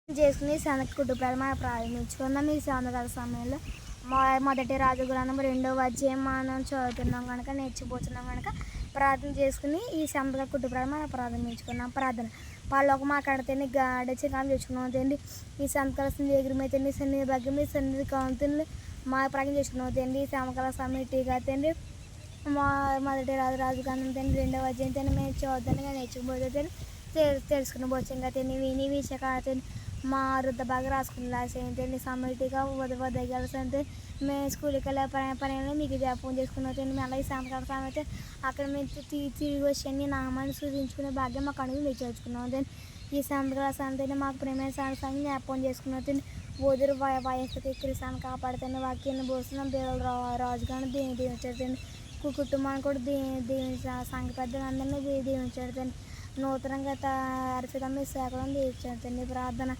చేసుకుని సందక కుటుంబాలు మనం ప్రారంభించుకుందాం. ఈ సందకాల సమయంలో మొదటి రాజు గ్రంథం 2వ అధ్యాయం మనం చదువుతున్నాం కనుక నేర్చిపోతున్నాం కనుక ప్రార్థన చేసుకుని ఈ సందకాల కుటుంబాలు మనం ప్రారంభించుకున్నాం. ప్రార్థన వాళ్ళొక మాట్లాడితేనే గాడచ్చి కాలం చేసుకున్నాం తండ్రి. ఈ సందకాల ఎగురమైతే సన్నిధి భాగ్యం మీ సన్నిధి కావుతుంది మా ప్రార్థన చేసుకున్నాం తండ్రి. ఈ సందకాల సమీటిగా తండ్రి మొదటి రాజు గ్రంథం తండ్రి 2వ అధ్యాయం తండ్రి మేము చదువుతాను నేర్చుకుపోతే తెలుసుకుని పోచంగా తిని విని వీచకాలని మా వృద్ధ బాగా రాసుకుని రాసేయండి. సమ్మటిగా వదగలసంటే మేము స్కూల్కి వెళ్ళే పని మీకు జ్ఞాపకం చేసుకుని మేము అలా ఈ సాయంకాలం సమయంతో అక్కడ మేము తిరిగి వచ్చి నామాన్ని సూచించుకునే భాగ్యం మాకు అడుగు మీరు చేర్చుకున్నాం. దాన్ని ఈ సాయంకాల సమయంతో మాకు ప్రేమైన సాయం జ్ఞాపకం చేసుకున్నాం. ఓదురు వయస్సుకి క్రిసాన్ని కాపాడుతుంది వాక్యాన్ని పోస్తున్నాం. దేవుడు రాజుగాను దీవించాడు. కుటుంబాన్ని కూడా దీవించ సంఘ పెద్దలందరినీ దీవించాడు. నూతనంగా అర్పితమ్మ సేకరణ తీర్చాడు. ప్రార్థన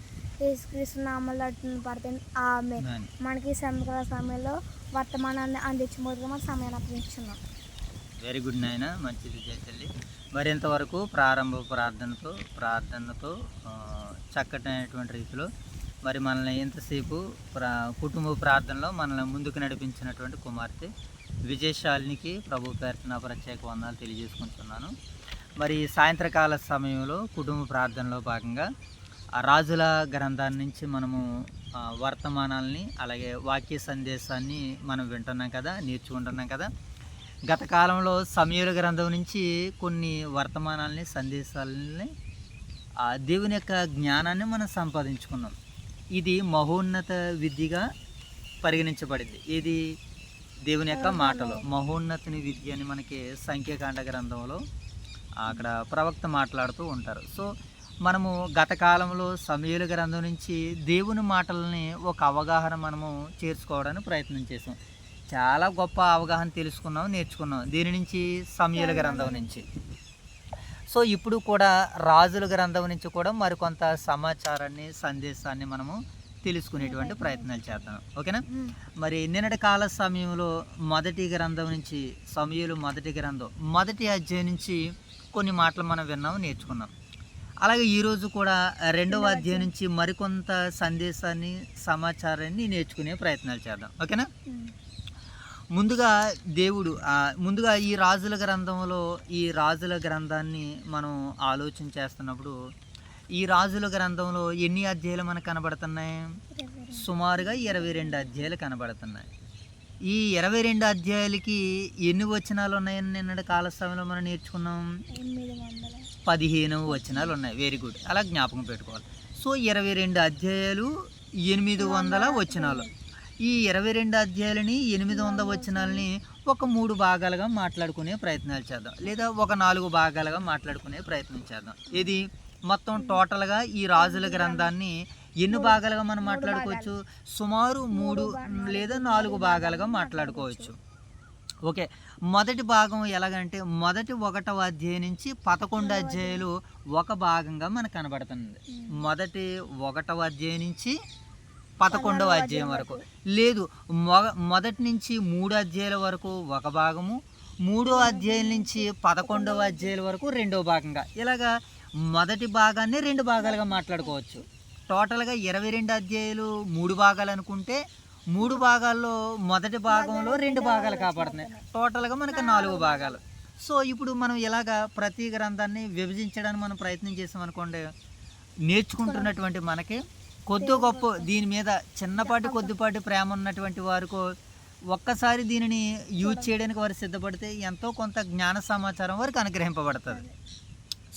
యేసుక్రీస్తు నామములో పడుతుంది. ఆమె మనకి సందకాల సమయంలో వర్తమానాన్ని అందించబోతుగా మన సమయాన్ని అప్పగించున్నాం. వెరీ గుడ్ నాయన, మంచిది చేయాలి. మరింతవరకు ప్రారంభ ప్రార్థనతో చక్కటైనటువంటి రీతిలో మరి మనల్ని ఎంతసేపు కుటుంబ ప్రార్థనలో మనల్ని ముందుకు నడిపించినటువంటి కుమార్తె విజయశాలినికి ప్రభు పేరున ప్రత్యేక వందనాలు తెలియజేసుకుంటున్నాను. మరి సాయంత్రకాల సమయంలో కుటుంబ ప్రార్థనలో భాగంగా ఆ రాజుల గ్రంథాన్ని నుంచి మనము వర్తమానాలని అలాగే వాక్య సందేశాన్ని మనం వింటున్నాం కదా, నేర్చుకుంటున్నాం కదా. గత కాలంలో సమూయేలు గ్రంథం నుంచి కొన్ని వర్తమానాలని సందేశాలని దేవుని యొక్క జ్ఞానాన్ని మనం సంపాదించుకున్నాం. ఇది మహోన్నత విద్యగా పరిగణించబడింది. ఇది దేవుని యొక్క మాటలు మహోన్నతుని విద్య అని మనకి సంఖ్యాకాండ గ్రంథంలో అక్కడ ప్రవక్త మాట్లాడుతూ ఉంటారు. సో మనము గత కాలంలో సమూయేలు గ్రంథం నుంచి దేవుని మాటలని ఒక అవగాహన మనము చేర్చుకోవడానికి ప్రయత్నం చేసాం. చాలా గొప్ప అవగాహన తెలుసుకున్నాం, నేర్చుకున్నాం దీని నుంచి సమూయేలు గ్రంథం నుంచి. సో ఇప్పుడు కూడా రాజుల గ్రంథం నుంచి కూడా మరికొంత సమాచారాన్ని సందేశాన్ని మనము తెలుసుకునేటువంటి ప్రయత్నాలు చేద్దాం. ఓకేనా? మరి నిన్నటి కాల సమయంలో మొదటి గ్రంథం నుంచి సమూయేలు మొదటి గ్రంథం మొదటి అధ్యాయం నుంచి కొన్ని మాటలు మనం విన్నాం, నేర్చుకున్నాం. అలాగే ఈరోజు కూడా 2వ అధ్యాయం నుంచి మరికొంత సందేశాన్ని సమాచారాన్ని నేర్చుకునే ప్రయత్నాలు చేద్దాం. ఓకేనా? ముందుగా ఈ రాజుల గ్రంథంలో ఈ రాజుల గ్రంథాన్ని మనం ఆలోచన చేస్తున్నప్పుడు ఈ రాజుల గ్రంథంలో ఎన్ని అధ్యాయాలు మనకు కనబడుతున్నాయి? సుమారుగా 22 అధ్యాయాలు కనబడుతున్నాయి. ఈ 22 అధ్యాయాలకి ఎన్ని వచనాలు ఉన్నాయని నిన్నటి కాల సమయంలో మనం నేర్చుకున్నాం? 15 వచనాలు ఉన్నాయి. వెరీ గుడ్, అలా జ్ఞాపకం పెట్టుకోవాలి. సో 22 అధ్యాయాలు 800 వచనాలు. ఈ 22 అధ్యాయాలని 800 వచనాలని ఒక 3 భాగాలుగా మాట్లాడుకునే ప్రయత్నాలు చేద్దాం, లేదా ఒక 4 భాగాలుగా మాట్లాడుకునే ప్రయత్నం చేద్దాం. ఇది మొత్తం టోటల్గా ఈ రాజుల గ్రంథాన్ని ఎన్ని భాగాలుగా మనం మాట్లాడుకోవచ్చు? సుమారు 3 లేదా 4 భాగాలుగా మాట్లాడుకోవచ్చు. ఓకే, మొదటి భాగం ఎలాగంటే మొదటి 1వ అధ్యాయం నుంచి 11 అధ్యాయాలు ఒక భాగంగా మనకు కనబడుతుంది. మొదటి 1వ అధ్యాయం నుంచి 11వ అధ్యాయం వరకు, లేదు మొదటి నుంచి 3 అధ్యాయాల వరకు ఒక భాగము, 3వ అధ్యాయం నుంచి 11వ అధ్యాయాల వరకు 2వ భాగంగా, ఇలాగా మొదటి భాగాన్ని 2 భాగాలుగా మాట్లాడుకోవచ్చు. టోటల్గా 22 అధ్యాయాలు 3 భాగాలు అనుకుంటే 3 భాగాల్లో మొదటి భాగంలో 2 భాగాలు కాపాడుతున్నాయి. టోటల్గా మనకు 4 భాగాలు. సో ఇప్పుడు మనం ఇలాగా ప్రతి గ్రంథాన్ని విభజించడానికి మనం ప్రయత్నం చేసామనుకోండి, నేర్చుకుంటున్నటువంటి మనకి కొద్ది గొప్ప దీని మీద కొద్దిపాటి ప్రేమ ఉన్నటువంటి వారికి ఒక్కసారి దీనిని యూజ్ చేయడానికి వారు సిద్ధపడితే ఎంతో కొంత జ్ఞాన సమాచారం వారికి అనుగ్రహింపబడుతుంది.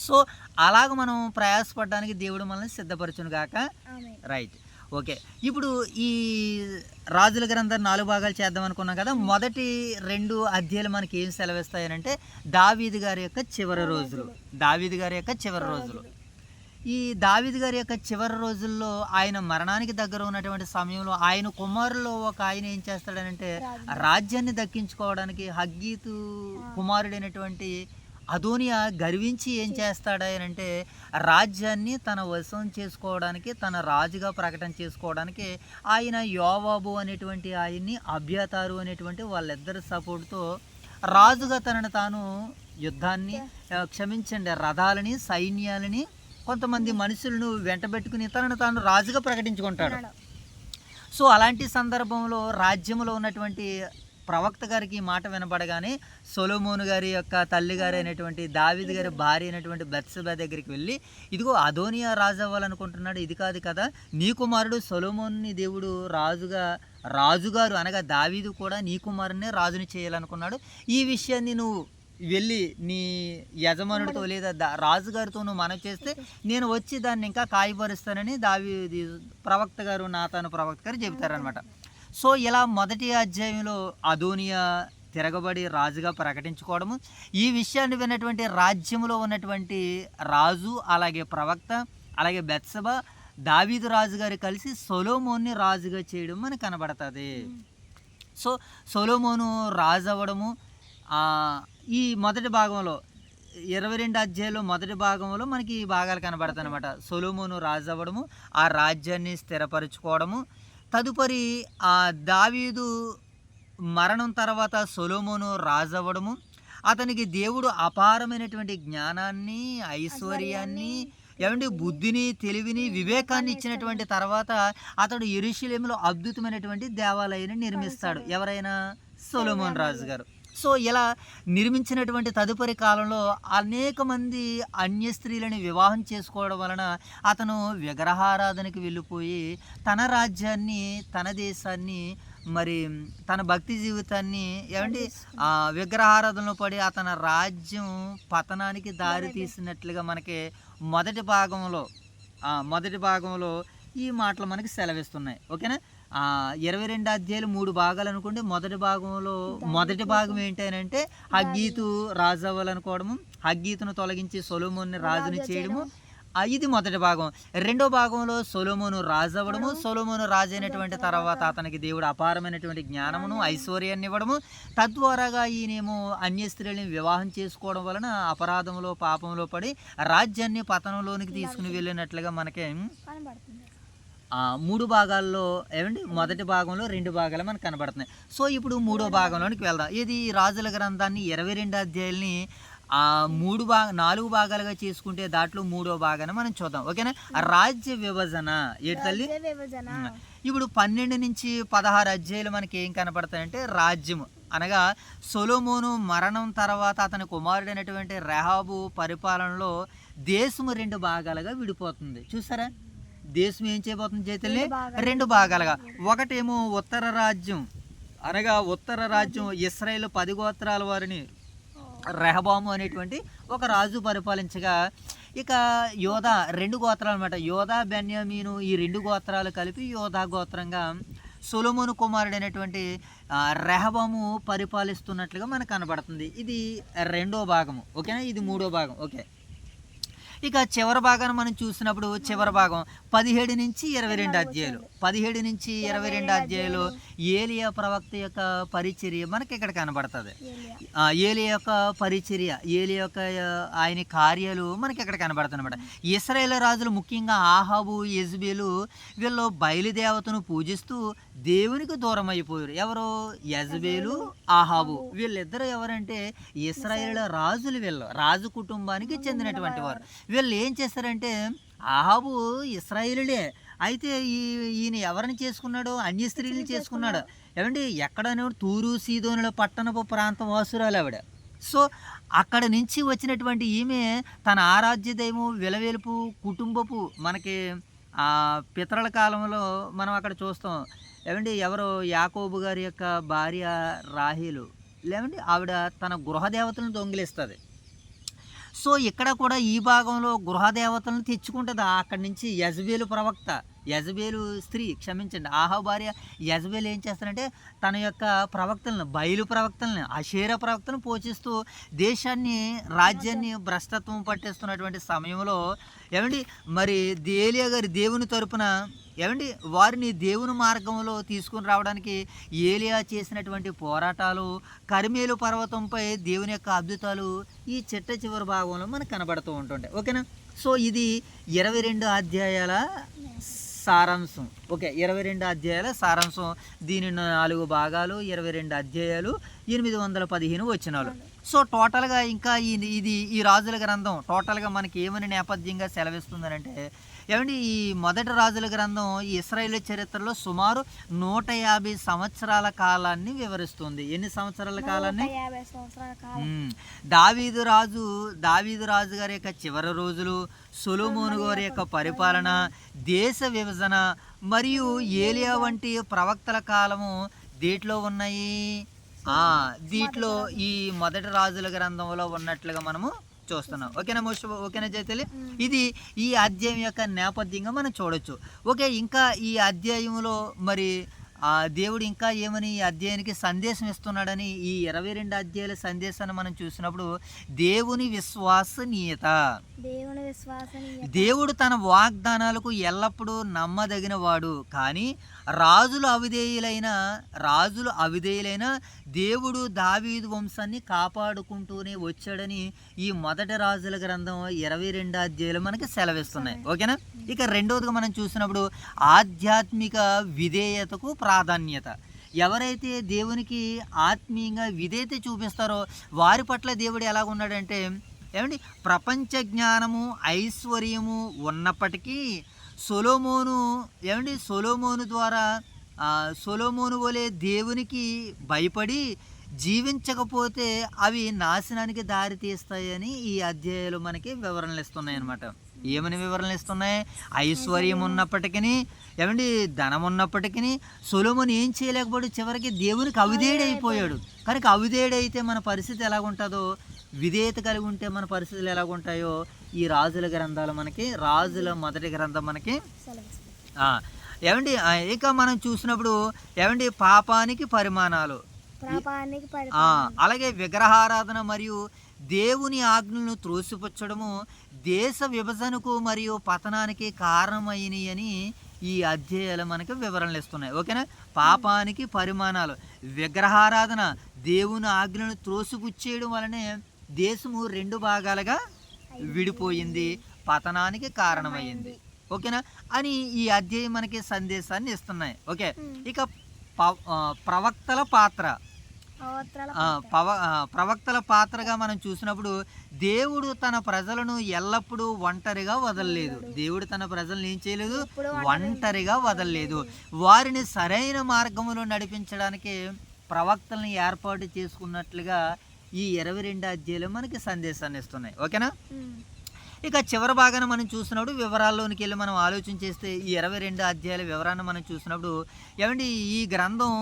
సో అలాగ మనం ప్రయాసపడడానికి దేవుడు మనల్ని సిద్ధపరచును గాక. Right, okay. ఇప్పుడు ఈ రాజుల గ్రంథం 4 భాగాలు చేద్దాం అనుకున్నాం కదా. మొదటి 2 అధ్యాయాలు మనకి ఏం సెలవిస్తాయనంటే దావీదు గారి యొక్క చివరి రోజులు. ఈ దావీదు గారి యొక్క చివరి రోజుల్లో ఆయన మరణానికి దగ్గర ఉన్నటువంటి సమయంలో ఆయన కుమారుల్లో ఒక ఆయన ఏం చేస్తాడనంటే రాజ్యాన్ని దక్కించుకోవడానికి హగ్గీతు కుమారుడైనటువంటి అదోనియా గర్వించి ఏం చేస్తాడంటే రాజ్యాన్ని తన వశం చేసుకోవడానికి, తన రాజుగా ప్రకటన చేసుకోవడానికి ఆయన యోవాబు అనేటువంటి ఆయన్ని, అబ్యాతారు అనేటువంటి వాళ్ళిద్దరి సపోర్ట్తో రాజుగా తనను తాను యుద్ధాన్ని రథాలని సైన్యాలని కొంతమంది మనుషులను వెంటబెట్టుకుని తనను తాను రాజుగా ప్రకటించుకుంటాడు. సో అలాంటి సందర్భంలో రాజ్యంలో ఉన్నటువంటి ప్రవక్త గారికి ఈ మాట వినపడగానే సొలొమోను గారి యొక్క తల్లి గారు అయినటువంటి దావీదు గారి భార్య అయినటువంటి బత్షెబ దగ్గరికి వెళ్ళి, ఇదిగో అదోనియా రాజు అవ్వాలనుకుంటున్నాడు, ఇది కాదు కదా, నీ కుమారుడు సొలొమోనుని దేవుడు రాజుగారు అనగా దావీదు కూడా నీ కుమారునే రాజుని చేయాలనుకున్నాడు. ఈ విషయాన్ని నువ్వు వెళ్ళి నీ యజమానుడితో లేదా రాజుగారితో నువ్వు మనవి చేస్తే నేను వచ్చి దాన్ని ఇంకా కాయపరుస్తానని ప్రవక్త గారు నాతాను ప్రవక్త గారు చెబుతారనమాట. సో ఇలా మొదటి అధ్యాయంలో అదోనియా తిరగబడి రాజుగా ప్రకటించుకోవడము, ఈ విషయాన్ని విన్నటువంటి రాజ్యంలో ఉన్నటువంటి రాజు అలాగే ప్రవక్త అలాగే బత్షెబ దావీదు రాజు గారు కలిసి సొలొమోన్ని రాజుగా చేయడం మనకు కనబడుతుంది. సో సొలొమోను రాజు అవ్వడము ఈ మొదటి భాగంలో 22 అధ్యాయంలో మొదటి భాగంలో మనకి ఈ భాగాలు కనబడతాయి అనమాట. సొలొమోను రాజు అవ్వడము, ఆ రాజ్యాన్ని స్థిరపరచుకోవడము, తదుపరి ఆ దావీదు మరణం తర్వాత సొలొమోను రాజు అవ్వడము, అతనికి దేవుడు అపారమైనటువంటి జ్ఞానాన్ని ఐశ్వర్యాన్ని బుద్ధిని తెలివిని వివేకాన్ని ఇచ్చినటువంటి తర్వాత అతడు యెరూషలేములో అద్భుతమైనటువంటి దేవాలయాన్ని నిర్మిస్తాడు. ఎవరైనా సొలొమోను రాజు గారు. సో ఇలా నిర్మించినటువంటి తదుపరి కాలంలో అనేక మంది అన్య స్త్రీలని వివాహం చేసుకోవడం వలన అతను విగ్రహారాధనకి వెళ్ళిపోయి తన రాజ్యాన్ని తన దేశాన్ని మరి తన భక్తి జీవితాన్ని విగ్రహారాధనలో పడి అతని రాజ్యం పతనానికి దారి తీసినట్లుగా మనకి మొదటి భాగంలో ఈ మాటలు మనకి సెలవిస్తున్నాయి. ఓకేనా. 22 అధ్యాయులు 3 భాగాలు అనుకోండి. మొదటి భాగం ఏంటంటే హగ్గీతు రాజు అవ్వాలనుకోవడము, హగ్గీతును తొలగించి సొలొమోన్ని రాజుని చేయడము, ఇది మొదటి భాగం. రెండో భాగంలో సొలొమోను రాజు అవ్వడము, సొలొమోను రాజు అయినటువంటి తర్వాత అతనికి దేవుడు అపారమైనటువంటి జ్ఞానమును ఐశ్వర్యాన్ని ఇవ్వడము, తద్వారాగా ఈయనేమో అన్య స్త్రీలని వివాహం చేసుకోవడం వలన అపరాధంలో పాపంలో పడి రాజ్యాన్ని పతనంలోనికి తీసుకుని వెళ్ళినట్లుగా మనకి 3 భాగాల్లో మొదటి భాగంలో 2 భాగాలు మనకు కనబడుతున్నాయి. సో ఇప్పుడు 3వ భాగంలోనికి వెళ్దాం. ఇది రాజుల గ్రంథాన్ని 22 అధ్యాయుల్ని 4 భాగాలుగా చేసుకుంటే దాంట్లో 3వ భాగాన్ని మనం చూద్దాం. ఓకేనా. రాజ్య విభజన ఏంటి తల్లి? ఇప్పుడు 12 నుంచి 16 అధ్యాయులు మనకి ఏం కనపడతాయంటే రాజ్యము అనగా సొలొమోను మరణం తర్వాత అతని కుమారుడైనటువంటి రెహాబు పరిపాలనలో దేశము 2 భాగాలుగా విడిపోతుంది. చూసారా, దేశం ఏం చేయబోతుంది చైతన్య? 2 భాగాలుగా. ఒకటేమో ఉత్తర రాజ్యం ఇశ్రాయేలు 10 గోత్రాల వారిని రెహబాము అనేటువంటి ఒక రాజు పరిపాలించగా, ఇక యోధా 2 గోత్రాలు అనమాట. యోధా బెన్యామీను ఈ 2 గోత్రాలు కలిపి యోధా గోత్రంగా సొలొమోను కుమారుడైనటువంటి రెహబాము పరిపాలిస్తున్నట్లుగా మనకు కనబడుతుంది. ఇది 2వ భాగము. ఓకేనా. ఇది 3వ భాగం. ఓకే. ఇక చివరి భాగాన్ని మనం చూసినప్పుడు చివరి భాగం 17 నుంచి 22 అధ్యాయులు. 17 నుంచి 22 అధ్యాయులు ఏలియా ప్రవక్త యొక్క పరిచర్య మనకి ఇక్కడ కనబడుతుంది. ఏలియా యొక్క పరిచర్య, ఏలియా యొక్క ఆయన కార్యాలు మనకి ఇక్కడ కనబడుతుంది అనమాట. ఇశ్రాయేల్ రాజులు ముఖ్యంగా ఆహాబు యెజబెలు వీళ్ళు బయలుదేవతను పూజిస్తూ దేవునికి దూరం అయిపోయారు. ఎవరు? యెజబెలు, ఆహాబు. వీళ్ళిద్దరు ఎవరంటే ఇశ్రాయేల్ రాజులు. వీళ్ళు రాజు కుటుంబానికి చెందినటువంటి వారు. వీళ్ళు ఏం చేస్తారంటే, ఆహాబు ఇశ్రాయేలుడే, అయితే ఈయన ఎవరిని చేసుకున్నాడు? అన్య స్త్రీని చేసుకున్నాడు. ఎక్కడనే తూరు సీదోనుల పట్టణపు ప్రాంతం వాసురాలు ఆవిడ. సో అక్కడ నుంచి వచ్చినటువంటి ఈమె తన ఆరాధ్య దైవం విలవేలుపు కుటుంబపు మనకి పితరుల కాలంలో మనం అక్కడ చూస్తాం. ఎవరో యాకోబు గారి యొక్క భార్య రాహేలు ఆవిడ తన గృహదేవతలను దొంగిలిస్తుంది. సో ఇక్కడ కూడా ఈ భాగంలో గృహదేవతలను తెచ్చుకుంటుంది. అక్కడి నుంచి యెజబెలు స్త్రీ, క్షమించండి, ఆహాబు భార్య యెజబెలు ఏం చేస్తారంటే తన యొక్క ప్రవక్తలను, బయలు ప్రవక్తలను, అషేర ప్రవక్తలను పోషిస్తూ దేశాన్ని, రాజ్యాన్ని భ్రష్టత్వం పట్టేస్తున్నటువంటి సమయంలో మరి ఏలియా గారి దేవుని తరపున వారిని దేవుని మార్గంలో తీసుకుని రావడానికి ఏలియా చేసినటువంటి పోరాటాలు, కర్మేలు పర్వతంపై దేవుని యొక్క అద్భుతాలు ఈ చివరి భాగంలో మనకు కనబడుతూ ఉంటుంటాయి. ఓకేనా. సో ఇది 22 అధ్యాయాల సారాంశం. ఓకే, 22 అధ్యాయాల సారాంశం. దీని 4 భాగాలు, 22 అధ్యాయాలు, 815 వచనాలు. సో టోటల్గా ఇంకా ఇది ఈ రాజుల గ్రంథం టోటల్గా మనకి ఏమని నేపథ్యంగా సెలవిస్తుందని అంటే, ఏమండి ఈ మొదటి రాజుల గ్రంథం ఈ ఇశ్రాయేలు చరిత్రలో సుమారు 150 సంవత్సరాల కాలాన్ని వివరిస్తుంది. ఎన్ని సంవత్సరాల కాలాన్ని? 150 సంవత్సరాల కాలం. దావీదు రాజు గారి యొక్క చివరి రోజులు, సొలొమోను గారి యొక్క పరిపాలన, దేశ విభజన మరియు ఏలియా వంటి ప్రవక్తల కాలము దేంట్లో ఉన్నాయి? దీంట్లో ఈ మొదటి రాజుల గ్రంథంలో ఉన్నట్లుగా మనము చూస్తున్నాం. ఓకేనా ఓకేనా జైతల్లి? ఇది ఈ అధ్యాయం యొక్క నేపథ్యంగా మనం చూడొచ్చు. ఓకే, ఇంకా ఈ అధ్యాయంలో మరి దేవుడు ఇంకా ఏమని ఈ అధ్యాయానికి సందేశం ఇస్తున్నాడని ఈ 22 అధ్యాయాల సందేశాన్ని మనం చూసినప్పుడు, దేవుని విశ్వసనీయత. దేవుడు తన వాగ్దానాలకు ఎల్లప్పుడూ నమ్మదగిన వాడు. కానీ రాజులు అవిధేయులైన దేవుడు దావీదు వంశాన్ని కాపాడుకుంటూనే వచ్చాడని ఈ మొదటి రాజుల గ్రంథం 22 అధ్యాయాలు మనకి సెలవిస్తున్నాయి. ఓకేనా? ఇక రెండవదిగా మనం చూసినప్పుడు ఆధ్యాత్మిక విధేయతకు ప్రాధాన్యత. ఎవరైతే దేవునికి ఆత్మీయంగా విధేయత చూపిస్తారో వారి పట్ల దేవుడు ఎలా ఉన్నాడంటే, ఏమండి ప్రపంచ జ్ఞానము ఐశ్వర్యము ఉన్నప్పటికీ సొలొమోను వలె దేవునికి భయపడి జీవించకపోతే అవి నాశనానికి దారి తీస్తాయని ఈ అధ్యాయాలు మనకి వివరణలు ఇస్తున్నాయి అన్నమాట. ఏమని వివరణలు ఇస్తున్నాయి? ఐశ్వర్యం ఉన్నప్పటికీ, ఏమండి ధనం ఉన్నప్పటికీ సొలొమోను ఏం చేయలేకపోయాడు, చివరికి దేవునికి అవిధేయుడైపోయాడు. కనుక అవిధేయుడైతే మన పరిస్థితి ఎలాగుంటుందో, విధేయత కలిగి ఉంటే మన పరిస్థితులు ఎలాగుంటాయో ఈ రాజుల గ్రంథాలు మనకి, రాజుల మొదటి గ్రంథం మనకి ఏమండి ఇక మనం చూసినప్పుడు ఏమండి పాపానికి పరిమాణాలు, అలాగే విగ్రహారాధన మరియు దేవుని ఆజ్ఞలను త్రోసిపుచ్చడము దేశ విభజనకు మరియు పతనానికి కారణమైనవి అని ఈ అధ్యాయాలు మనకి వివరణలు ఇస్తున్నాయి. ఓకేనా? పాపానికి పరిమాణాలు, విగ్రహారాధన, దేవుని ఆజ్ఞలను త్రోసిపుచ్చేయడం వలనే దేశము 2 భాగాలుగా విడిపోయింది, పతనానికి కారణమైంది. ఓకేనా అని ఈ అధ్యాయం మనకి సందేశాన్ని ఇస్తున్నాయి. ఓకే, ఇక ప్రవక్తల పాత్ర. ప్రవక్తల పాత్రగా మనం చూసినప్పుడు, దేవుడు తన ప్రజలను ఎల్లప్పుడూ ఒంటరిగా వదలలేదు. దేవుడు తన ప్రజలను ఏం చేయలేదు? ఒంటరిగా వదలలేదు. వారిని సరైన మార్గంలో నడిపించడానికి ప్రవక్తలను ఏర్పాటు చేసుకున్నట్లుగా ఈ 22 అధ్యాయాలు మనకి సందేశాన్ని ఇస్తున్నాయి. ఓకేనా? ఇక చివరి భాగాన మనం చూసినప్పుడు వివరాల్లోనికి వెళ్ళి మనం ఆలోచన చేస్తే ఈ 22 అధ్యాయాల వివరాన్ని మనం చూసినప్పుడు, ఏమండి ఈ గ్రంథం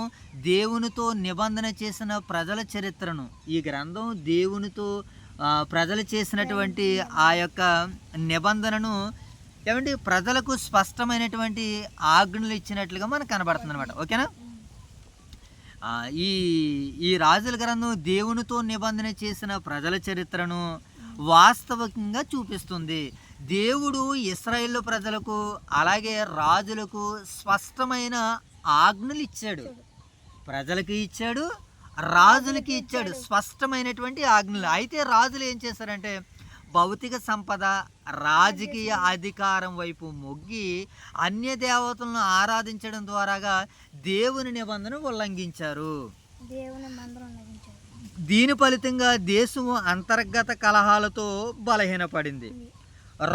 దేవునితో నిబంధన చేసిన ప్రజల చరిత్రను, ఈ గ్రంథం దేవునితో ప్రజలు చేసినటువంటి ఆ యొక్క నిబంధనను ఏమండి ప్రజలకు స్పష్టమైనటువంటి ఆజ్ఞలు ఇచ్చినట్లుగా మనకు కనబడుతుంది అనమాట. ఓకేనా? ఈ రాజుల గ్రంథం దేవునితో నిబంధన చేసిన ప్రజల చరిత్రను వాస్తవికంగా చూపిస్తుంది. దేవుడు ఇశ్రాయేలు ప్రజలకు అలాగే రాజులకు స్పష్టమైన ఆజ్ఞలు ఇచ్చాడు. ప్రజలకి ఇచ్చాడు, రాజులకి ఇచ్చాడు స్పష్టమైనటువంటి ఆజ్ఞలు. అయితే రాజులు ఏం చేశారంటే భౌతిక సంపద, రాజకీయ అధికారం వైపు మొగ్గి అన్య దేవతలను ఆరాధించడం ద్వారాగా దేవుని నిబంధన ఉల్లంఘించారు. దీని ఫలితంగా దేశము అంతర్గత కలహాలతో బలహీనపడింది.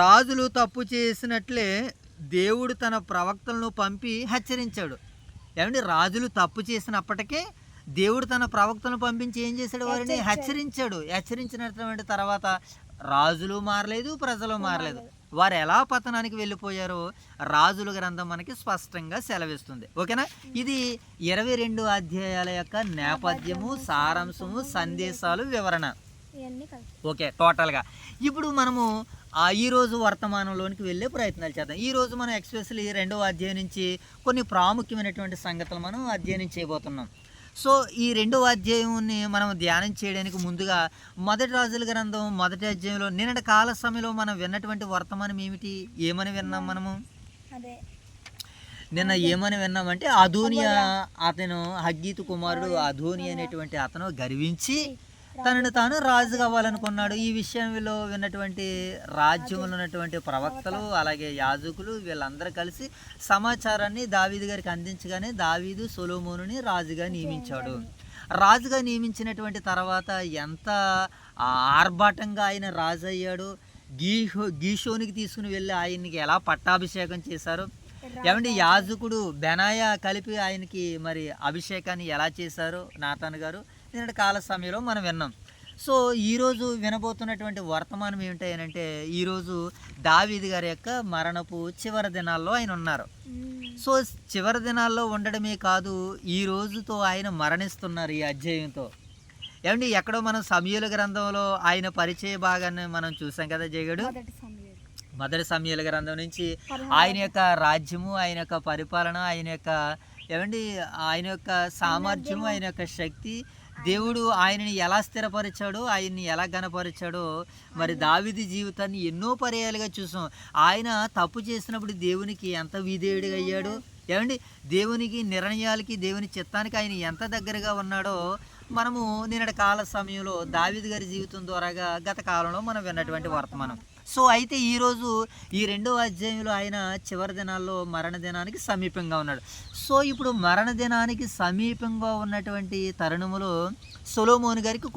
రాజులు తప్పు చేసినట్లే దేవుడు తన ప్రవక్తలను పంపి హెచ్చరించాడు. ఏమంటే రాజులు తప్పు చేసినప్పటికీ దేవుడు తన ప్రవక్తలను పంపించి ఏం చేశాడు? వారిని హెచ్చరించాడు. హెచ్చరించినటువంటి తర్వాత రాజులు మారలేదు, ప్రజలు మారలేదు. వారు ఎలా పతనానికి వెళ్ళిపోయారో రాజుల గ్రంథం మనకి స్పష్టంగా సెలవిస్తుంది. ఓకేనా? ఇది 22 అధ్యాయాల యొక్క నేపథ్యము, సారాంశము, సందేశాలు, వివరణ. ఓకే, టోటల్గా ఇప్పుడు మనము ఈరోజు వర్తమానంలోనికి వెళ్ళే ప్రయత్నాలు చేద్దాం. ఈరోజు మనం ఎక్స్పెషల్లీ 2వ అధ్యాయం నుంచి కొన్ని ప్రాముఖ్యమైనటువంటి సంగతులు మనం అధ్యయనం చేయబోతున్నాం. సో ఈ 2వ అధ్యాయాన్ని మనం ధ్యానం చేయడానికి ముందుగా మొదటి రాజుల గ్రంథం 1వ అధ్యాయంలో నిన్నటి కాల సమయంలో మనం విన్నటువంటి వర్తమానం ఏమిటి? ఏమని విన్నాం మనము? నిన్న ఏమని విన్నామంటే అదోనియా, అతను హగ్గీతు కుమారుడు అదోనియా అనేటువంటి అతను గర్వించి తనను తాను రాజు కావాలనుకున్నాడు. ఈ విషయంలో విన్నటువంటి రాజ్యంలో ఉన్నటువంటి ప్రవక్తలు అలాగే యాజకులు వీళ్ళందరూ కలిసి సమాచారాన్ని దావీదు గారికి అందించగానే దావీదు సొలొమోనుని రాజుగా నియమించాడు. రాజుగా నియమించినటువంటి తర్వాత ఎంత ఆర్భాటంగా ఆయన రాజు అయ్యాడు. గీషోనికి తీసుకుని వెళ్ళి ఆయనకి ఎలా పట్టాభిషేకం చేశారు. ఏమంటే యాజకుడు బెనాయా కలిపి ఆయనకి మరి అభిషేకాన్ని ఎలా చేశారు నాతాన్ గారు నిన్నటి కాల సమయంలో మనం విన్నాం. సో ఈరోజు వినబోతున్నటువంటి వర్తమానం ఏమిటంటే ఈరోజు దావీదు గారి యొక్క మరణపు చివరి దినాల్లో ఆయన ఉన్నారు. సో చివరి దినాల్లో ఉండడమే కాదు, ఈ రోజుతో ఆయన మరణిస్తున్నారు ఈ అధ్యాయంతో. ఏమండి ఎక్కడో మనం సమూయేలు గ్రంథంలో ఆయన పరిచయ భాగాన్ని మనం చూసాం కదా జయగడు. మొదటి సమూయేలు గ్రంథం నుంచి ఆయన యొక్క రాజ్యము, ఆయన యొక్క పరిపాలన, ఆయన యొక్క ఏమండి ఆయన యొక్క సామర్థ్యము, ఆయన యొక్క శక్తి, దేవుడు ఆయనని ఎలా స్థిరపరిచాడో, ఆయన్ని ఎలా గణపరిచాడో మరి దావీదు జీవితాన్ని ఎన్నో పర్యాలుగా చూసాం. ఆయన తప్పు చేసినప్పుడు దేవునికి ఎంత విధేయుడిగా అయ్యాడు. ఏమండి దేవునికి నిర్ణయాలకి దేవుని చిత్తానికి ఆయన ఎంత దగ్గరగా ఉన్నాడో మనము నిన్నటి కాల సమయంలో దావీదు గారి జీవితం ద్వారాగా గత కాలంలో మనం విన్నటువంటి వర్తమానం. సో అయితే ఈరోజు ఈ 2వ అధ్యాయంలో ఆయన చివరి దినాల్లో మరణ దినానికి సమీపంగా ఉన్నాడు. సో ఇప్పుడు మరణ దినానికి సమీపంగా ఉన్నటువంటి తరుణములో సొలొమోను గారికి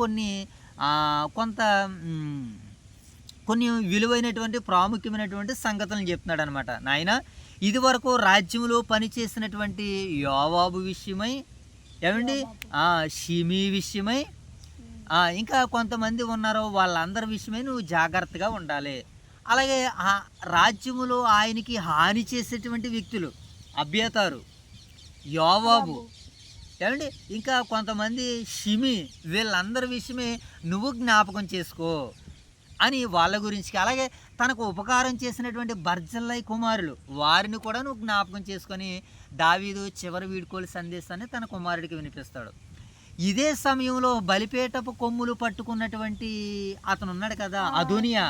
కొన్ని విలువైనటువంటి ప్రాముఖ్యమైనటువంటి సంగతులను చెప్తున్నాడు అనమాట. నాయన ఇది వరకు రాజ్యంలో పనిచేసినటువంటి యోవాబు విషయమై, ఏమండి షిమీ విషయమై, ఇంకా కొంతమంది ఉన్నారో వాళ్ళందరి విషయమై నువ్వు జాగ్రత్తగా ఉండాలి. అలాగే ఆ రాజ్యములో ఆయనకి హాని చేసేటువంటి వ్యక్తులు అబ్యాతారు, యోవాబు, ఏమండి ఇంకా కొంతమంది షిమి, వీళ్ళందరి విషయమే నువ్వు జ్ఞాపకం చేసుకో అని వాళ్ళ గురించి, అలాగే తనకు ఉపకారం చేసినటువంటి బర్జల్లై కుమారులు వారిని కూడా నువ్వు జ్ఞాపకం చేసుకొని దావీదు చివరి వీడ్కోలు సందేశాన్ని తన కుమారుడికి వినిపిస్తాడు. ఇదే సమయంలో బలిపేటపు కొమ్ములు పట్టుకున్నటువంటి అతను ఉన్నాడు కదా అదోనియా,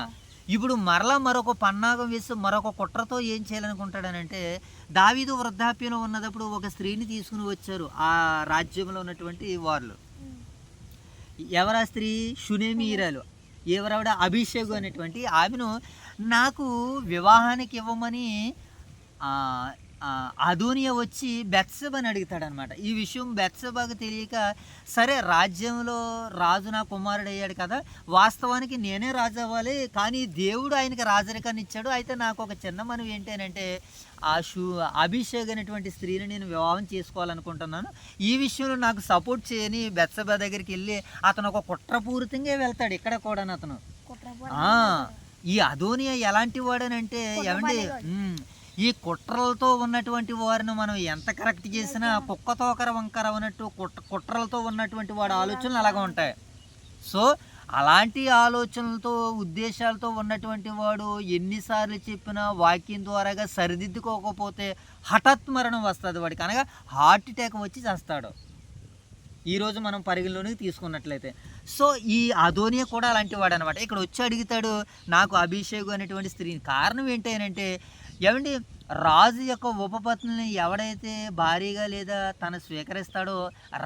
ఇప్పుడు మరలా మరొక పన్నాగం వేసి మరొక కుట్రతో ఏం చేయాలనుకుంటాడనంటే దావీదు వృద్ధాప్యంలో ఉన్నప్పుడు ఒక స్త్రీని తీసుకుని వచ్చారు ఆ రాజ్యంలో ఉన్నటువంటి వాళ్ళు. ఎవరా స్త్రీ? షునేమీరాలు. ఎవరావిడ? అభిషేకు అనేటువంటి ఆమెను నాకు వివాహానికి ఇవ్వమని అదోనియా వచ్చి బెత్షెబని అడుగుతాడనమాట. ఈ విషయం బెత్షెబాకు తెలియక, సరే రాజ్యంలో రాజు నా కుమారుడు అయ్యాడు కదా, వాస్తవానికి నేనే రాజు అవ్వాలి, కానీ దేవుడు ఆయనకి రాజరికాన్ని ఇచ్చాడు, అయితే నాకు ఒక చిన్న మనవి ఏంటంటే అభిషేక్ అనేటువంటి స్త్రీని నేను వివాహం చేసుకోవాలనుకుంటున్నాను, ఈ విషయంలో నాకు సపోర్ట్ చేయని బెత్షెబా దగ్గరికి వెళ్ళి అతను ఒక కుట్రపూరితంగా వెళ్తాడు. ఇక్కడ కూడా అతను ఈ అదోనియా ఎలాంటి వాడనంటే ఏమండి ఈ కుట్రలతో ఉన్నటువంటి వారిని మనం ఎంత కరెక్ట్ చేసినా కుక్కతోకర వంకర ఉన్నట్టు కుట్రలతో ఉన్నటువంటి వాడి ఆలోచనలు అలాగే ఉంటాయి. సో అలాంటి ఆలోచనలతో ఉద్దేశాలతో ఉన్నటువంటి వాడు ఎన్నిసార్లు చెప్పినా వాక్యం ద్వారాగా సరిదిద్దుకోకపోతే హఠాత్ మరణం వస్తుంది వాడికి, అనగా హార్ట్ అటాక్ వచ్చి చేస్తాడు. ఈరోజు మనం పరిగణలోనికి తీసుకున్నట్లయితే. సో ఈ అదోనియా కూడా అలాంటి వాడు అనమాట. ఇక్కడ వచ్చి అడుగుతాడు నాకు అభిషేకు అనేటువంటి స్త్రీని. కారణం ఏంటంటే ఏమండి రాజు యొక్క ఉపపత్నిని ఎవడైతే భారీగా లేదా తను స్వీకరిస్తాడో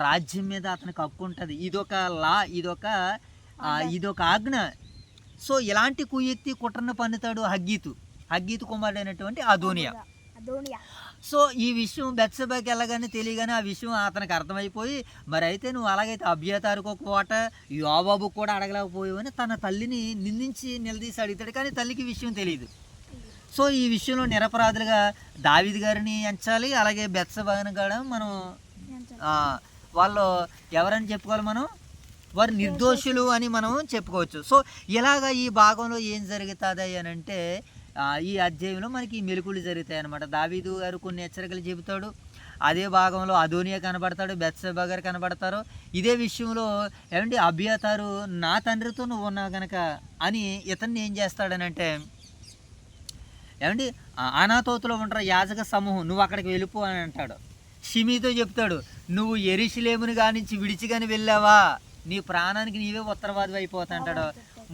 రాజ్యం మీద అతనికి హక్కు ఉంటుంది. ఇదొక ఆజ్ఞ. సో ఇలాంటి కుయుక్తి కుట్రను పన్నుతాడు హగ్గీతు కుమారుడైనటువంటి అదోనియా. సో ఈ విషయం బెత్షెబాకి వెళ్ళగానే తెలియగానే ఆ విషయం అతనికి అర్థమైపోయి, మరి అయితే నువ్వు అలాగైతే అబ్యాతారుకు ఒక కోట యోవాబు కూడా అడగలేకపోయావని తన తల్లిని నిందించి నిలదీసి అడుగుతాడు. కానీ తల్లికి విషయం తెలియదు. సో ఈ విషయంలో నిరపరాధులుగా దావీదు గారిని ఎంచాలి, అలాగే బెత్షెబాని కూడా మనం వాళ్ళు ఎవరని చెప్పుకోవాలి, మనం వారు నిర్దోషులు అని మనం చెప్పుకోవచ్చు. సో ఇలాగ ఈ భాగంలో ఏం జరుగుతుంది అని అంటే ఈ అధ్యాయంలో మనకి మెలకువలు జరుగుతాయి అన్నమాట. దావీదు గారు కొన్ని హెచ్చరికలు చెబుతాడు, అదే భాగంలో అదోనియా కనబడతాడు, బెత్షెబా గారు కనబడతారు. ఇదే విషయంలో ఏమంటే అబ్యాతారు నా తండ్రితో నువ్వు ఉన్నావు కనుక అని ఇతన్ని ఏం చేస్తాడనంటే ఏమండి అనాతోతులో ఉంటారు యాజక సమూహం, నువ్వు అక్కడికి వెళ్ళిపో అని అంటాడు. షిమీతో చెప్తాడు నువ్వు యెరూషలేముని కానించి విడిచి కానీ వెళ్ళావా నీ ప్రాణానికి నీవే ఉత్తరవాది అయిపోతా అంటాడు.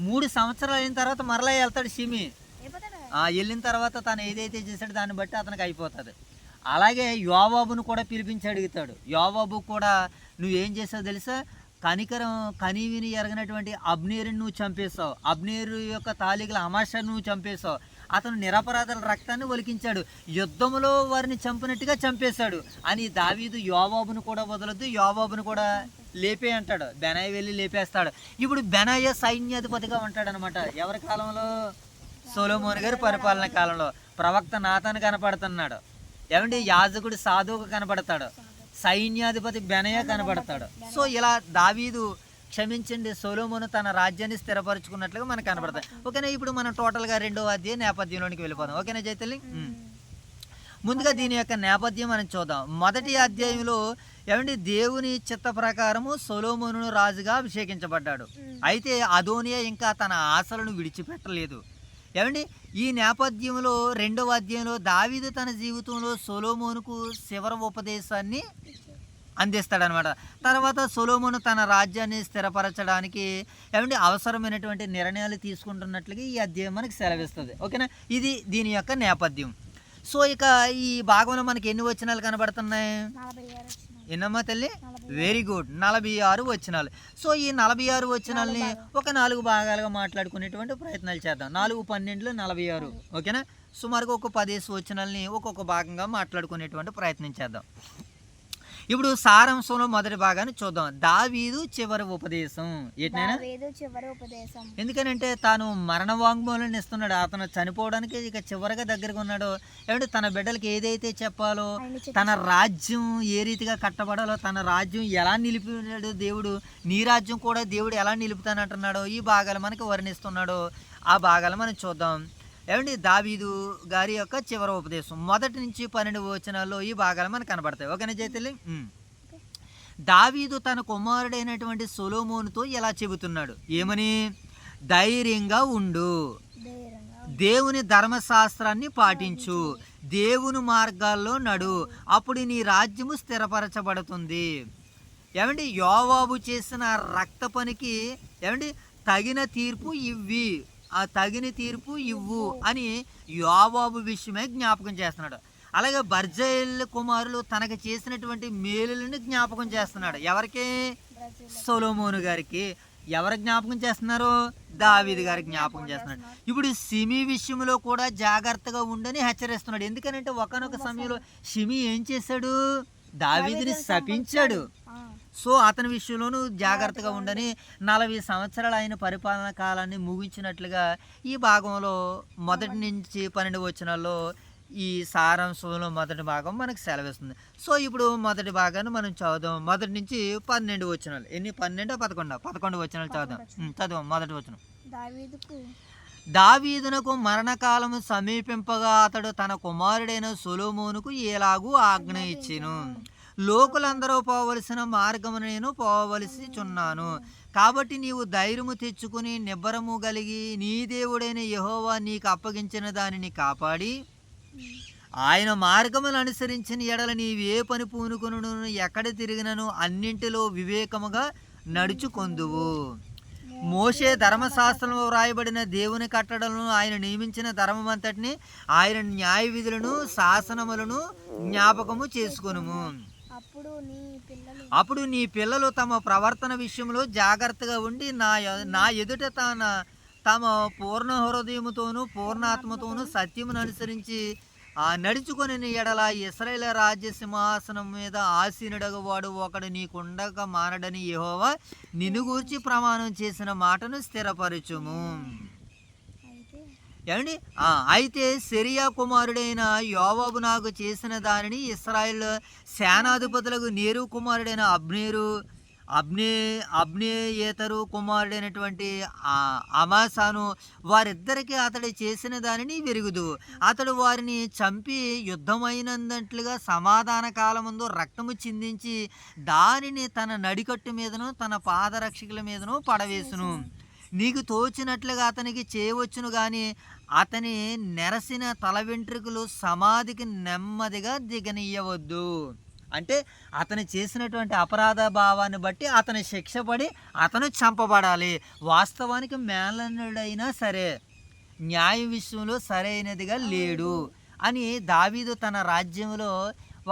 3 సంవత్సరాలు అయిన తర్వాత మరలా వెళ్తాడు షిమి. వెళ్ళిన తర్వాత తను ఏదైతే చేశాడో దాన్ని బట్టి అతనికి అయిపోతుంది. అలాగే యోవాబును కూడా పిలిపించి అడుగుతాడు. యోవాబు కూడా నువ్వేం చేసావు తెలుసా, కనికరం కనీవిని ఎరగనటువంటి అబ్నేరుని నువ్వు చంపేశావు, అబ్నేరు యొక్క తాలికల అమాషను నువ్వు చంపేశావు, అతను నిరపరాధుల రక్తాన్ని ఒలికించాడు, యుద్ధంలో వారిని చంపినట్టుగా చంపేశాడు అని దావీదు యోవాబును కూడా వదలొద్దు, యోవాబును కూడా లేపే అంటాడు. బెనాయి వెళ్ళి లేపేస్తాడు. ఇప్పుడు బెనాయ సైన్యాధిపతిగా ఉంటాడనమాట. ఎవరి కాలంలో? సొలొమోను గారి పరిపాలన కాలంలో. ప్రవక్త నాతాను కనపడుతున్నాడు. ఏమండి, యాజకుడు సాధువుకు కనపడతాడు, సైన్యాధిపతి బెనయ కనపడతాడు. సో ఇలా దావీదు క్షమించండి సొలొమోను తన రాజ్యాన్ని స్థిరపరచుకున్నట్లుగా మనకు కనపడతాయి. ఓకేనా, ఇప్పుడు మనం టోటల్గా 2వ అధ్యాయం నేపథ్యంలోనికి వెళ్ళిపోదాం. ఓకేనా జైతల్లి? ముందుగా దీని యొక్క నేపథ్యం మనం చూద్దాం. మొదటి అధ్యాయంలో ఏమండి, దేవుని చిత్త ప్రకారము సొలొమోను రాజుగా అభిషేకించబడ్డాడు. అయితే అదోనియా ఇంకా తన ఆశలను విడిచిపెట్టలేదు. ఏమండి, ఈ నేపథ్యంలో 2వ అధ్యాయంలో దావీదు తన జీవితంలో సొలొమోనుకు చివరి ఉపదేశాన్ని అందిస్తాడనమాట. తర్వాత సొలొమోను తన రాజ్యాన్ని స్థిరపరచడానికి ఏమంటే అవసరమైనటువంటి నిర్ణయాలు తీసుకుంటున్నట్లుగా ఈ అధ్యాయం మనకి సెలవిస్తుంది. ఓకేనా, ఇది దీని యొక్క నేపథ్యం. సో ఇక ఈ భాగంలో మనకి ఎన్ని వచనాలు కనబడుతున్నాయి? ఎన్నమ్మా తల్లి? వెరీ గుడ్, 46 వచనాలు. సో ఈ 46 వచనాలని ఒక 4 భాగాలుగా మాట్లాడుకునేటువంటి ప్రయత్నాలు చేద్దాం. 4, 12, 46. ఓకేనా, సుమారుగా ఒక 10 వచనాలని ఒక్కొక్క భాగంగా మాట్లాడుకునేటువంటి ప్రయత్నం చేద్దాం. ఇప్పుడు సారాంశంలో మొదటి భాగాన్ని చూద్దాం. దావీదు చివరి ఉపదేశం. ఏంటైనా ఎందుకనంటే తాను మరణ వాంగ్మూలాన్ని ఇస్తున్నాడు. అతను చనిపోవడానికి ఇక చివరిగా దగ్గరగా ఉన్నాడు. ఏమంటే తన బిడ్డలకి ఏదైతే చెప్పాలో, తన రాజ్యం ఏ రీతిగా కట్టబడాలో, తన రాజ్యం ఎలా నిలిపినాడు దేవుడు, నీ రాజ్యం కూడా దేవుడు ఎలా నిలుపుతానంటున్నాడో ఈ భాగాలు మనకి వర్ణిస్తున్నాడు. ఆ భాగాలు మనం చూద్దాం. ఏమండి, దావీదు గారి యొక్క చివరి ఉపదేశం 1 నుంచి 12 వచనాల్లో ఈ భాగాలు మనకు కనబడతాయి. ఓకేనా జైతల్లి? దావీదు తన కుమారుడైనటువంటి సొలొమోనుతో ఎలా చెబుతున్నాడు? ఏమని? ధైర్యంగా ఉండు, దేవుని ధర్మశాస్త్రాన్ని పాటించు, దేవుని మార్గాల్లో నడు, అప్పుడు నీ రాజ్యము స్థిరపరచబడుతుంది. ఏమండి, యోవాబు చేసిన రక్త పనికి ఏమండి తగిన తీర్పు ఇవ్వి, ఆ తగిన తీర్పు ఇవ్వు అని యోవాబు విషయమే జ్ఞాపకం చేస్తున్నాడు. అలాగే బర్జైల్ కుమారులు తనకు చేసినటువంటి మేలులను జ్ఞాపకం చేస్తున్నాడు. ఎవరికి? సొలొమోను గారికి. ఎవరు జ్ఞాపకం చేస్తున్నారు? దావీదు గారికి జ్ఞాపకం చేస్తున్నాడు. ఇప్పుడు షిమీ విషయంలో కూడా జాగ్రత్తగా ఉండని హెచ్చరిస్తున్నాడు. ఎందుకనంటే ఒకానొక సమయంలో షిమీ ఏం చేశాడు? దావీదుని శపించాడు. సో అతని విషయంలోనూ జాగ్రత్తగా ఉండని 40 సంవత్సరాలు ఆయన పరిపాలన కాలాన్ని ముగించినట్లుగా ఈ భాగంలో 1 నుంచి 12 వచనాల్లో ఈ సారాంశంలో మొదటి భాగం మనకు సెలవిస్తుంది. సో ఇప్పుడు మొదటి భాగాన్ని మనం చదువుదాం. 1 నుంచి 12 వచనాలు. ఎన్ని? 12, 11 వచనాలు చదువుదాం. చదువు. మొదటి వచనం. దావీదునకు మరణకాలము సమీపింపగా అతడు తన కుమారుడైన సొలొమోనుకు ఎలాగూ ఆజ్ఞ ఇచ్చెను. లోకులందరూ పోవలసిన మార్గమును నేను పోవలసి చున్నాను. కాబట్టి నీవు ధైర్యము తెచ్చుకుని నిబ్బరము కలిగి నీ దేవుడైన యెహోవా నీకు అప్పగించిన దానిని కాపాడి ఆయన మార్గమును అనుసరించిన ఎడల నీవే పని పూనుకొనును, ఎక్కడ తిరిగినను అన్నింటిలో వివేకముగా నడుచుకొందువు. మోషే ధర్మశాస్త్రంలో వ్రాయబడిన దేవుని కట్టడలను, ఆయన నియమించిన ధర్మమంతటిని, ఆయన న్యాయ విధులను శాసనములను జ్ఞాపకము చేసుకొనుము. అప్పుడు నీ పిల్లలు తమ ప్రవర్తన విషయంలో జాగ్రత్తగా ఉండి నా ఎదుట తమ పూర్ణ హృదయముతోనూ పూర్ణాత్మతోనూ సత్యమును అనుసరించి నడుచుకొని ఎడల ఇశ్రాయేలు రాజ్య సింహాసనం మీద ఆసీనుడగవాడు ఒకడు నీకుండక మానడని యెహోవా నిన్ను గూర్చి ప్రమాణం చేసిన మాటను స్థిరపరచుము. ఏమండి, అయితే సెరియా కుమారుడైన యోవాబు నాకు చేసిన దానిని ఇశ్రాయేలు సేనాధిపతులకు నేరు కుమారుడైన అబ్నేయేతరు కుమారుడైనటువంటి అమాసాను వారిద్దరికీ అతడు చేసిన దానిని వెరుగుదు. అతడు వారిని చంపి యుద్ధమైనందట్లుగా సమాధాన కాలముందు రక్తము చిందించి దానిని తన నడికట్టు మీదను తన పాదరక్షకుల మీదను పడవేసును. నీకు తోచినట్లుగా అతనికి చేయవచ్చును గాని అతని నెరసిన తల వెంట్రుకలు సమాధికి నెమ్మదిగా దిగనీయవద్దు. అంటే అతను చేసినటువంటి అపరాధ భావాన్ని బట్టి అతని శిక్ష పడి అతను చంపబడాలి. వాస్తవానికి మేలనుడైనా సరే న్యాయ విషయంలో సరైనదిగా లేడు అని దావీదు తన రాజ్యంలో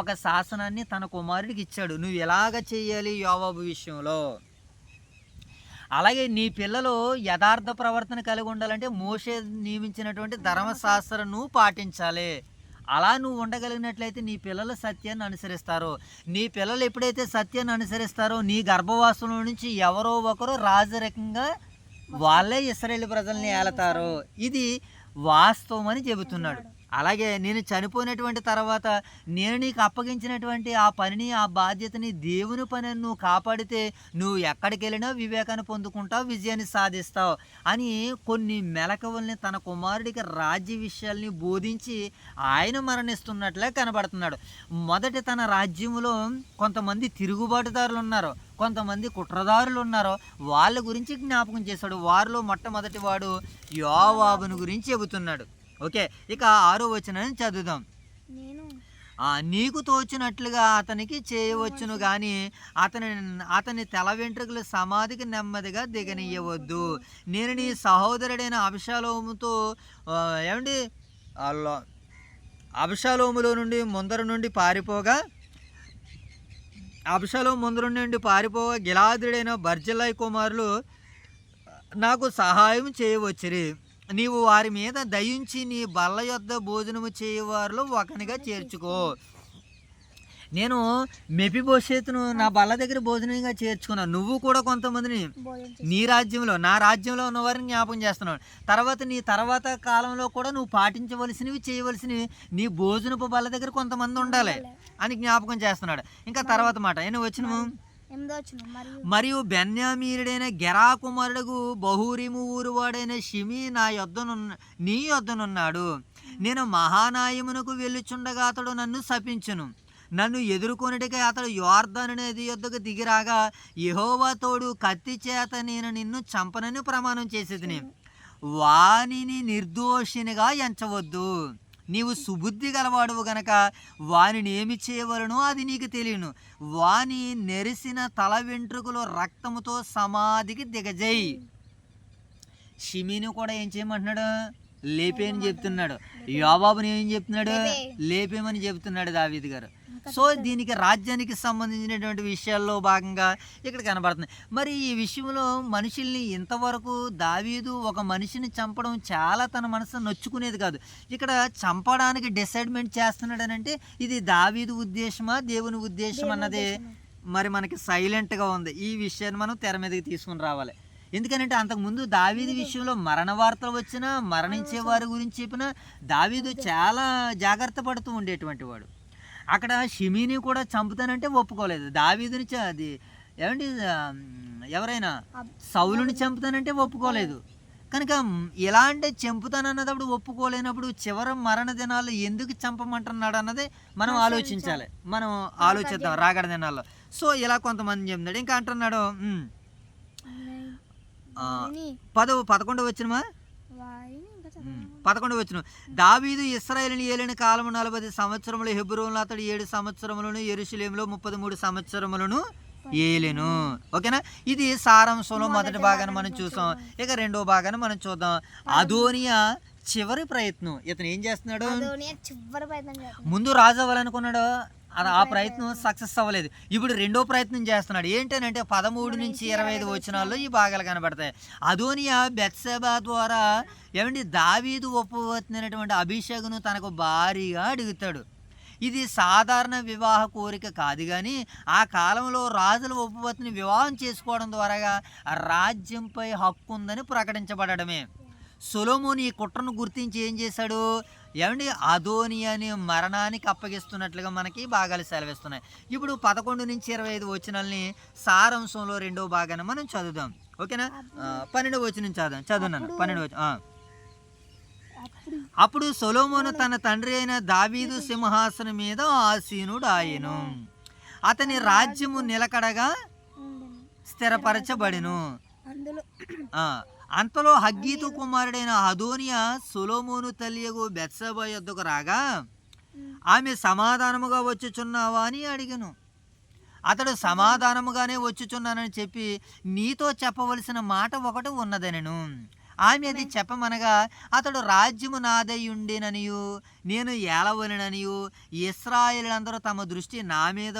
ఒక శాసనాన్ని తన కుమారుడికి ఇచ్చాడు. నువ్వు ఎలాగ చేయాలి యోవాబు విషయంలో. అలాగే నీ పిల్లలు యథార్థ ప్రవర్తన కలిగి ఉండాలంటే మోషే నియమించినటువంటి ధర్మశాస్త్రం నువ్వు పాటించాలి. అలా నువ్వు ఉండగలిగినట్లయితే నీ పిల్లలు సత్యాన్ని అనుసరిస్తారు. నీ పిల్లలు ఎప్పుడైతే సత్యాన్ని అనుసరిస్తారో నీ గర్భవాసంలో నుంచి ఎవరో ఒకరు రాజరికంగా వాళ్ళే ఇశ్రాయేలు ప్రజల్ని ఏలతారు. ఇది వాస్తవం అని చెబుతున్నాడు. అలాగే నేను చనిపోయినటువంటి తర్వాత నేను నీకు అప్పగించినటువంటి ఆ పనిని, ఆ బాధ్యతని, దేవుని పనిని నువ్వు కాపాడితే నువ్వు ఎక్కడికి వెళ్ళినా వివేకాన్ని పొందుకుంటావు, విజయాన్ని సాధిస్తావు అని కొన్ని మెలకువల్ని తన కుమారుడికి రాజ్య విషయాల్ని బోధించి ఆయన మరణిస్తున్నట్లే కనబడుతున్నాడు. మొదటి తన రాజ్యంలో కొంతమంది తిరుగుబాటుదారులు ఉన్నారు, కొంతమంది కుట్రదారులు ఉన్నారు. వాళ్ళ గురించి జ్ఞాపకం చేశాడు. వారిలో మొట్టమొదటి వాడు యోవాబును గురించి చెబుతున్నాడు. ఓకే, ఇక 6వ వచనాన్ని చదువుదాం. నీకు తోచినట్లుగా అతనికి చేయవచ్చును కానీ అతని తల వెంట్రుకలు సమాధికి నెమ్మదిగా దిగనీయవద్దు. నేను నీ సహోదరుడైన అబ్షాలోముతో ఏమండి అబ్షాలోములో నుండి ముందర నుండి పారిపోగా గిలాదుడైన బర్జిల్లై కుమారులు నాకు సహాయం చేయవచ్చురి. నీవు వారి మీద దయించి నీ బల్ల యొద్ద భోజనము చేయవారిలో ఒకనిగా చేర్చుకో. నేను మెఫీబోషెతును నా బల్ల దగ్గర భోజనంగా చేర్చుకున్నాను. నువ్వు కూడా కొంతమందిని నీ రాజ్యంలో, నా రాజ్యంలో ఉన్నవారిని జ్ఞాపకం చేస్తున్నావు. నీ తర్వాత కాలంలో కూడా నువ్వు పాటించవలసినవి, చేయవలసినవి నీ భోజనపు బల్ల దగ్గర కొంతమంది ఉండాలి అని జ్ఞాపకం చేస్తున్నాడు. ఇంకా తర్వాత మాట ఏమో వచ్చినము. మరియు బెన్యామీనుడైన గెరా కుమారుడు బహూరీము ఊరువాడైన షిమి నీ యొద్దనున్నాడు. నేను మహానాయమునకు వెళ్ళుచుండగా అతడు నన్ను శపించును. నన్ను ఎదుర్కొనుటకై అతడు యోర్దాను నది యొద్దకు దిగిరాగా యెహోవా తోడు, కత్తి చేత నేను నిన్ను చంపనని ప్రమాణం చేసేదిని. వానిని నిర్దోషినిగా ఎంచవద్దు. నీవు సుబుద్ధి గలవాడువు గనక వానిని ఏమి చేయవలనో అది నీకు తెలియను. వాని నెరిసిన తల వెంట్రుకలు రక్తముతో సమాధికి దిగజేయి. షిమీని కూడా ఏం చేయమంటున్నాడు? లేపేయని చెప్తున్నాడు. యోవాబుని ఏం చెప్తున్నాడు? లేపేమని చెప్తున్నాడు దావీదు గారు. సో దీనికి రాజ్యానికి సంబంధించినటువంటి విషయాల్లో భాగంగా ఇక్కడ కనబడుతుంది. మరి ఈ విషయంలో మనుషుల్ని ఇంతవరకు దావీదు ఒక మనిషిని చంపడం చాలా తన మనసు నొచ్చుకునేది కాదు. ఇక్కడ చంపడానికి డిసైడ్మెంట్ చేస్తున్నాడనంటే ఇది దావీదు ఉద్దేశమా, దేవుని ఉద్దేశం అన్నది మరి మనకి సైలెంట్గా ఉంది. ఈ విషయాన్ని మనం తెర మీదకి తీసుకుని రావాలి. ఎందుకంటే అంతకుముందు దావీదు విషయంలో మరణ వార్తలు వచ్చినా, మరణించే వారి గురించి చెప్పినా దావీదు చాలా జాగ్రత్త పడుతూ ఉండేటువంటి వాడు. అక్కడ షిమీని కూడా చంపుతానంటే ఒప్పుకోలేదు. దావీదుని అది ఏమండి ఎవరైనా సౌలుని చంపుతానంటే ఒప్పుకోలేదు. కనుక ఎలా అంటే చంపుతానన్నప్పుడు ఒప్పుకోలేనప్పుడు చివరి మరణ దినాల్లో ఎందుకు చంపమంటున్నాడు అన్నది మనం ఆలోచించాలి. మనం ఆలోచిద్దాం రాగడ దినాల్లో. సో ఇలా కొంతమంది చెప్తున్నాడు. ఇంకా అంటున్నాడు 11వ వచనమా 11వ వచనం. దావీదు ఇశ్రాయేలుని ఏలిన కాలము 40 సంవత్సరములు. హెబ్రోనులో అతడు 7 సంవత్సరములను, యెరూషలేములో 33 సంవత్సరములను ఏలెను. ఓకేనా? ఇది సారాంశంలో మొదటి భాగాన్ని మనం చూసాం. ఇక రెండో భాగాన్ని మనం చూద్దాం. అదోనియా చివరి ప్రయత్నం. ఇతను ఏం చేస్తున్నాడు? ముందు రాజు అవ్వాలనుకున్నాడు, ఆ ప్రయత్నం సక్సెస్ అవ్వలేదు. ఇప్పుడు రెండో ప్రయత్నం చేస్తున్నాడు. ఏంటంటే 13 నుంచి 25 వచనాల్లో ఈ భాగాలు కనబడతాయి. అదోనియా బెత్షెబా ద్వారా ఏమంటే దావీదు ఒప్పువచ్చినటువంటి అభిషేకును తనకు భారీగా అడుగుతాడు. ఇది సాధారణ వివాహ కోరిక కాదు, కానీ ఆ కాలంలో రాజుల ఉపపత్తిని వివాహం చేసుకోవడం ద్వారా రాజ్యంపై హక్కు ఉందని ప్రకటించబడమే. సొలొమోను ఈ కుట్రను గుర్తించి ఏం చేశాడు? ఏమండి అదోనియాని మరణానికి అప్పగిస్తున్నట్లుగా మనకి భాగాలు సెలవిస్తున్నాయి. ఇప్పుడు 11 నుంచి 25 వచనాలని సారాంశంలో రెండో భాగాన్ని మనం చదువుదాం. ఓకేనా? 12వ వచనం చదువున్నాను. 12వ వచనం. అప్పుడు సొలొమోను తన తండ్రి అయిన దావీదు సింహాసనం మీద ఆసీనుడు ఆయను. అతని రాజ్యము నిలకడగా స్థిరపరచబడెను. అంతలో హగ్గీతు కుమారుడైన అదోనియా సొలొమోను తల్లియగు బెత్షెబా యొద్దకు రాగా ఆమె సమాధానముగా వచ్చుచున్నావా అని అడిగెను. అతడు సమాధానముగానే వచ్చుచున్నానని చెప్పి నీతో చెప్పవలసిన మాట ఒకటి ఉన్నదనెను. ఆమె అది చెప్పమనగా అతడు రాజ్యము నాదయుండెననియు నేను ఏలవలెననియు ఇశ్రాయేలులందరూ తమ దృష్టి నా మీద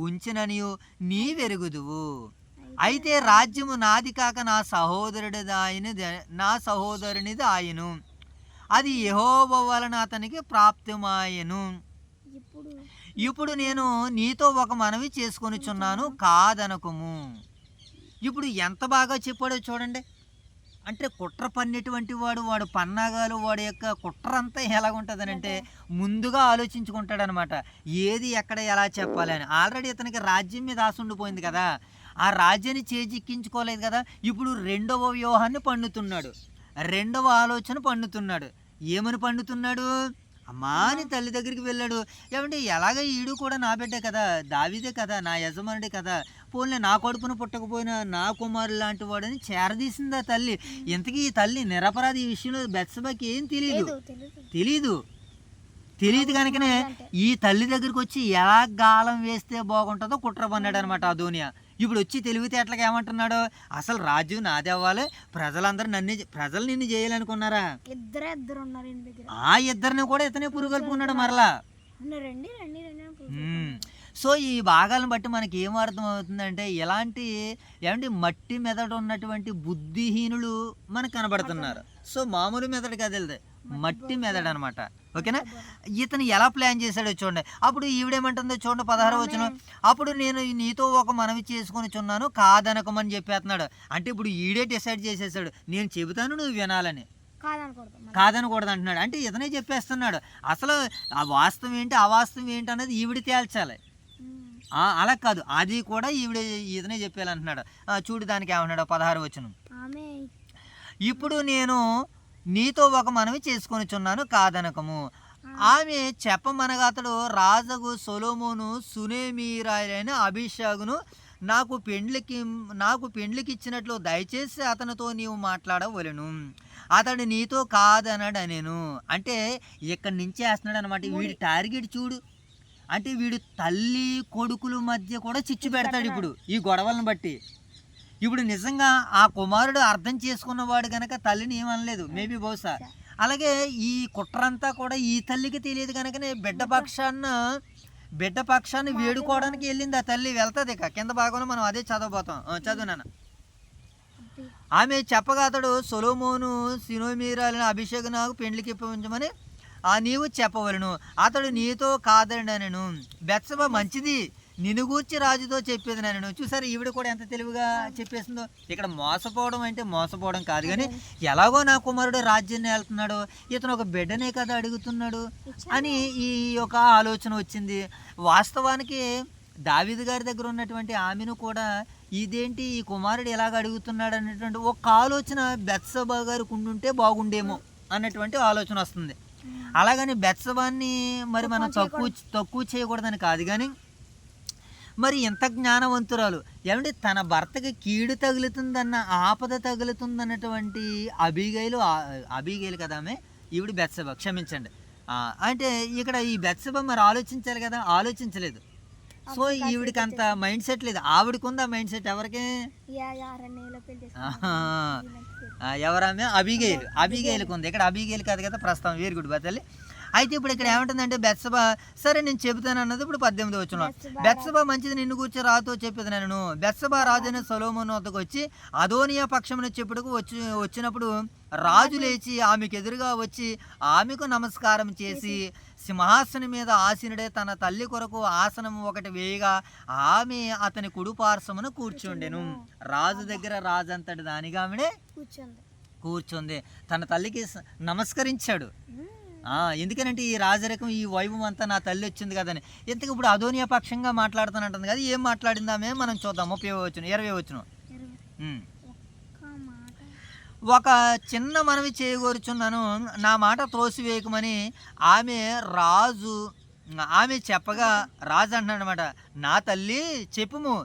ఉంచిననియు నీవెరుగుదువు. అయితే రాజ్యము నాది కాక నా సహోదరునిది ఆయను, అది యెహోవా వలన అతనికి ప్రాప్తమాయెను. ఇప్పుడు ఇప్పుడు నేను నీతో ఒక మనవి చేసుకొనుచున్నాను, కాదనకుము. ఇప్పుడు ఎంత బాగా చెప్పాడో చూడండి. అంటే కుట్ర పన్నేటువంటి వాడు పన్నాగాలు, వాడి యొక్క కుట్ర అంతా ఎలాగుంటుందనంటే ముందుగా ఆలోచించుకుంటాడనమాట. ఏది ఎక్కడ ఎలా చెప్పాలి అని. ఆల్రెడీ ఇతనికి రాజ్యం మీద ఆశ ఉండిపోయింది కదా, ఆ రాజ్యాన్ని చేజిక్కించుకోలేదు కదా. ఇప్పుడు రెండవ వ్యూహాన్ని పన్నుతున్నాడు, రెండవ ఆలోచన పన్నుతున్నాడు. ఏమని పన్నుతున్నాడు? అమ్మా అని తల్లి దగ్గరికి వెళ్ళాడు. ఏమంటే ఎలాగ ఈడు కూడా నా బిడ్డే కదా, దావీదే కదా, నా యజమానుడే కదా, పోన్లే నా కొడుకును పుట్టకపోయినా నా కుమారుడు లాంటి వాడని చేరదీసిందా తల్లి. ఇంతకీ ఈ తల్లి నిరపరాధి. ఈ విషయంలో బెత్షెబకి ఏం తెలియదు కనుకనే ఈ తల్లి దగ్గరికి వచ్చి ఎలా గాలం వేస్తే బాగుంటుందో కుట్ర పన్నాడు అనమాట అదోనియా. ఇప్పుడు వచ్చి తెలివితేటలకు ఏమంటున్నాడు? అసలు రాజ్యం నాదే అవ్వాలి, ప్రజలు నిన్ను చేయాలనుకున్నారా? ఇద్దరు ఉన్నారు ఆ ఇద్దరిని కూడా ఇతనే పురుగొల్పుకున్నాడు మరలా. సో ఈ భాగాలను బట్టి మనకి ఏం అర్థం అవుతుందంటే, ఇలాంటి ఏమంటే మట్టి మెదడు ఉన్నటువంటి బుద్ధిహీనులు మనకు కనబడుతున్నారు. సో మామూలు మెదడు కదలదే, మట్టి మెదడు అనమాట. ఓకేనా? ఇతను ఎలా ప్లాన్ చేశాడో చూడండి. అప్పుడు ఈవిడేమంటుందో చూడండి, 16వ వచనం. అప్పుడు నేను నీతో ఒక మనవి చేసుకొనిచున్నాను, కాదనకమని చెప్పేస్తున్నాడు. అంటే ఇప్పుడు ఈడే డిసైడ్ చేసేసాడు, నేను చెబుతాను నువ్వు వినాలని, కాదనకూడదు అంటున్నాడు. అంటే ఇతనే చెప్పేస్తున్నాడు. అసలు ఆ వాస్తవం ఏంటి అవాస్తవం ఏంటి అన్నది ఈవిడ తేల్చాలి. అలా కాదు, అది కూడా ఇతనే చెప్పాలంటున్నాడు. చూడు దానికి ఏమన్నాడు, 16వ వచనం. ఇప్పుడు నేను నీతో ఒక మనవి చేసుకొనిచున్నాను, కాదనకము. ఆమె చెప్పమనగా అతడు రాజగు సొలొమోను సునేమీరాయలైన అబీషగును నాకు పెండ్లికి ఇచ్చినట్లు దయచేసి అతనితో నీవు మాట్లాడవలెను, అతడు నీతో కాదనడనెను. అంటే ఇక్కడి నుంచి వేస్తున్నాడు అనమాట. వీడి టార్గెట్ చూడు. అంటే వీడు తల్లి కొడుకుల మధ్య కూడా చిచ్చు పెడతాడు ఇప్పుడు ఈ గొడవలను బట్టి. ఇప్పుడు నిజంగా ఆ కుమారుడు అర్థం చేసుకున్నవాడు కనుక తల్లిని ఏమనలేదు, మేబీ బహుశా. అలాగే ఈ కుట్రంతా కూడా ఈ తల్లికి తెలియదు కనుకనే బిడ్డ పక్షాన్ని వేడుకోవడానికి వెళ్ళింది ఆ తల్లి. వెళ్తుంది ఇక కింద భాగంలో మనం అదే చదవబోతాం. చదువునాను. ఆమె చెప్పగా అతడు సొలొమోను సునేమీరాయలైన అబీషగు నాకు పెండ్లికి ఇప్పించమని నీవు చెప్పవలను, అతడు నీతో కాదనెను. బెత్షెబ మంచిది, నిన్ను గూర్చి రాజుతో చెప్పేది నేను. చూసారు ఈవిడ కూడా ఎంత తెలివిగా చెప్పేసిందో. ఇక్కడ మోసపోవడం అంటే మోసపోవడం కాదు, కానీ ఎలాగో నా కుమారుడు రాజ్యాన్ని వెళ్తున్నాడు, ఇతను ఒక బిడ్డనే కదా అడుగుతున్నాడు అని ఈ యొక్క ఆలోచన వచ్చింది. వాస్తవానికి దావీదు గారి దగ్గర ఉన్నటువంటి ఆమెను కూడా ఇదేంటి ఈ కుమారుడు ఎలాగ అడుగుతున్నాడు అనేటువంటి ఒక ఆలోచన బెత్షెబ గారికి ఉండుంటే బాగుండేమో అన్నటువంటి ఆలోచన వస్తుంది. అలాగని బెత్షెబాని మరి మనం తక్కువ చేయకూడదని కాదు, కానీ మరి ఎంత జ్ఞానవంతురాలు. ఏమంటే తన భర్తకి కీడు తగులుతుందన్న, ఆపద తగులుతుందన్నటువంటి అబీగైలు కదా ఆమె, ఈవిడ బెత్షెబ, క్షమించండి. అంటే ఇక్కడ ఈ బెత్షెబ మరి ఆలోచించాలి కదా, ఆలోచించలేదు. సో ఈవిడికి అంత మైండ్ సెట్ లేదు. ఆవిడకి ఉంది ఆ మైండ్ సెట్. ఎవరికి? ఎవరామె? అబీగైలుకు ఉంది. ఇక్కడ అబీగైలు కాదు కదా ప్రస్తుతం. వెరీ గుడ్ బతల్లి. అయితే ఇప్పుడు ఇక్కడ ఏమంటుందంటే బెత్షెబ సరే నేను చెబుతాను అన్నది. ఇప్పుడు 18వ వచనం. బెత్షెబ మంచిది, నిన్ను కూర్చో రాతో చెప్పేది నేను. బెత్షెబ రాజైన సొలొమోను వద్దకు వచ్చి అదోనియా పక్షమున చెప్పుటకు వచ్చినప్పుడు రాజు లేచి ఆమెకు ఎదురుగా వచ్చి ఆమెకు నమస్కారం చేసి సింహాసనం మీద ఆసీనుడే తన తల్లి కొరకు ఆసనం ఒకటి వేయగా ఆమె అతని కుడిపార్శ్వమున కూర్చుండెను. రాజు దగ్గర రాజంతటి దానిగా ఆమెనే కూర్చుంది. తన తల్లికి నమస్కరించాడు. ఎందుకనంటే ఈ రాజరికం, ఈ వైభవం అంతా నా తల్లి వచ్చింది కదని. ఇంతకు ఇప్పుడు అదోనియా పక్షంగా మాట్లాడుతానంటుంది కదా. ఏం మాట్లాడిందామే మనం చూద్దాం. 30వ వచనం, 20వ వచనం. ఒక చిన్న మనవి చేయగోరుచున్నాను, నా మాట త్రోసివేయకమని ఆమె చెప్పగా రాజు అంటున్నాడు అనమాట, నా తల్లి చెప్పుము,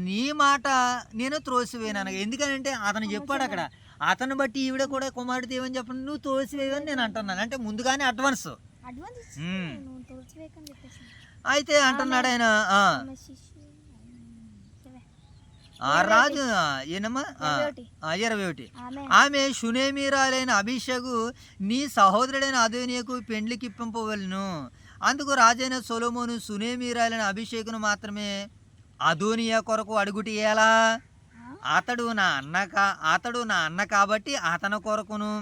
నీ మాట నేను త్రోసివేయను అనగా. ఎందుకనంటే అతను చెప్పాడు అక్కడ, అతను బట్టి ఈవిడ కూడా కుమారుడు ఏమని చెప్పండి, నువ్వు తోసివేయని నేను అంటున్నాను. అంటే ముందుగానే అడ్వాన్స్. అయితే అంటున్నాడు ఆయన రాజు ఏనమ్మా 21. ఆమె షునేమీరాలైన అబీషగు నీ సహోదరుడైన అదోనియాకు పెండ్లికి పంపవలను. అందుకు రాజైన సొలొమోను సునేమీరాలైన అభిషేకును మాత్రమే అదోనియా కొరకు అడుగుటి ఎలా అతడు నా అన్న కాబట్టి అతని కొరకును,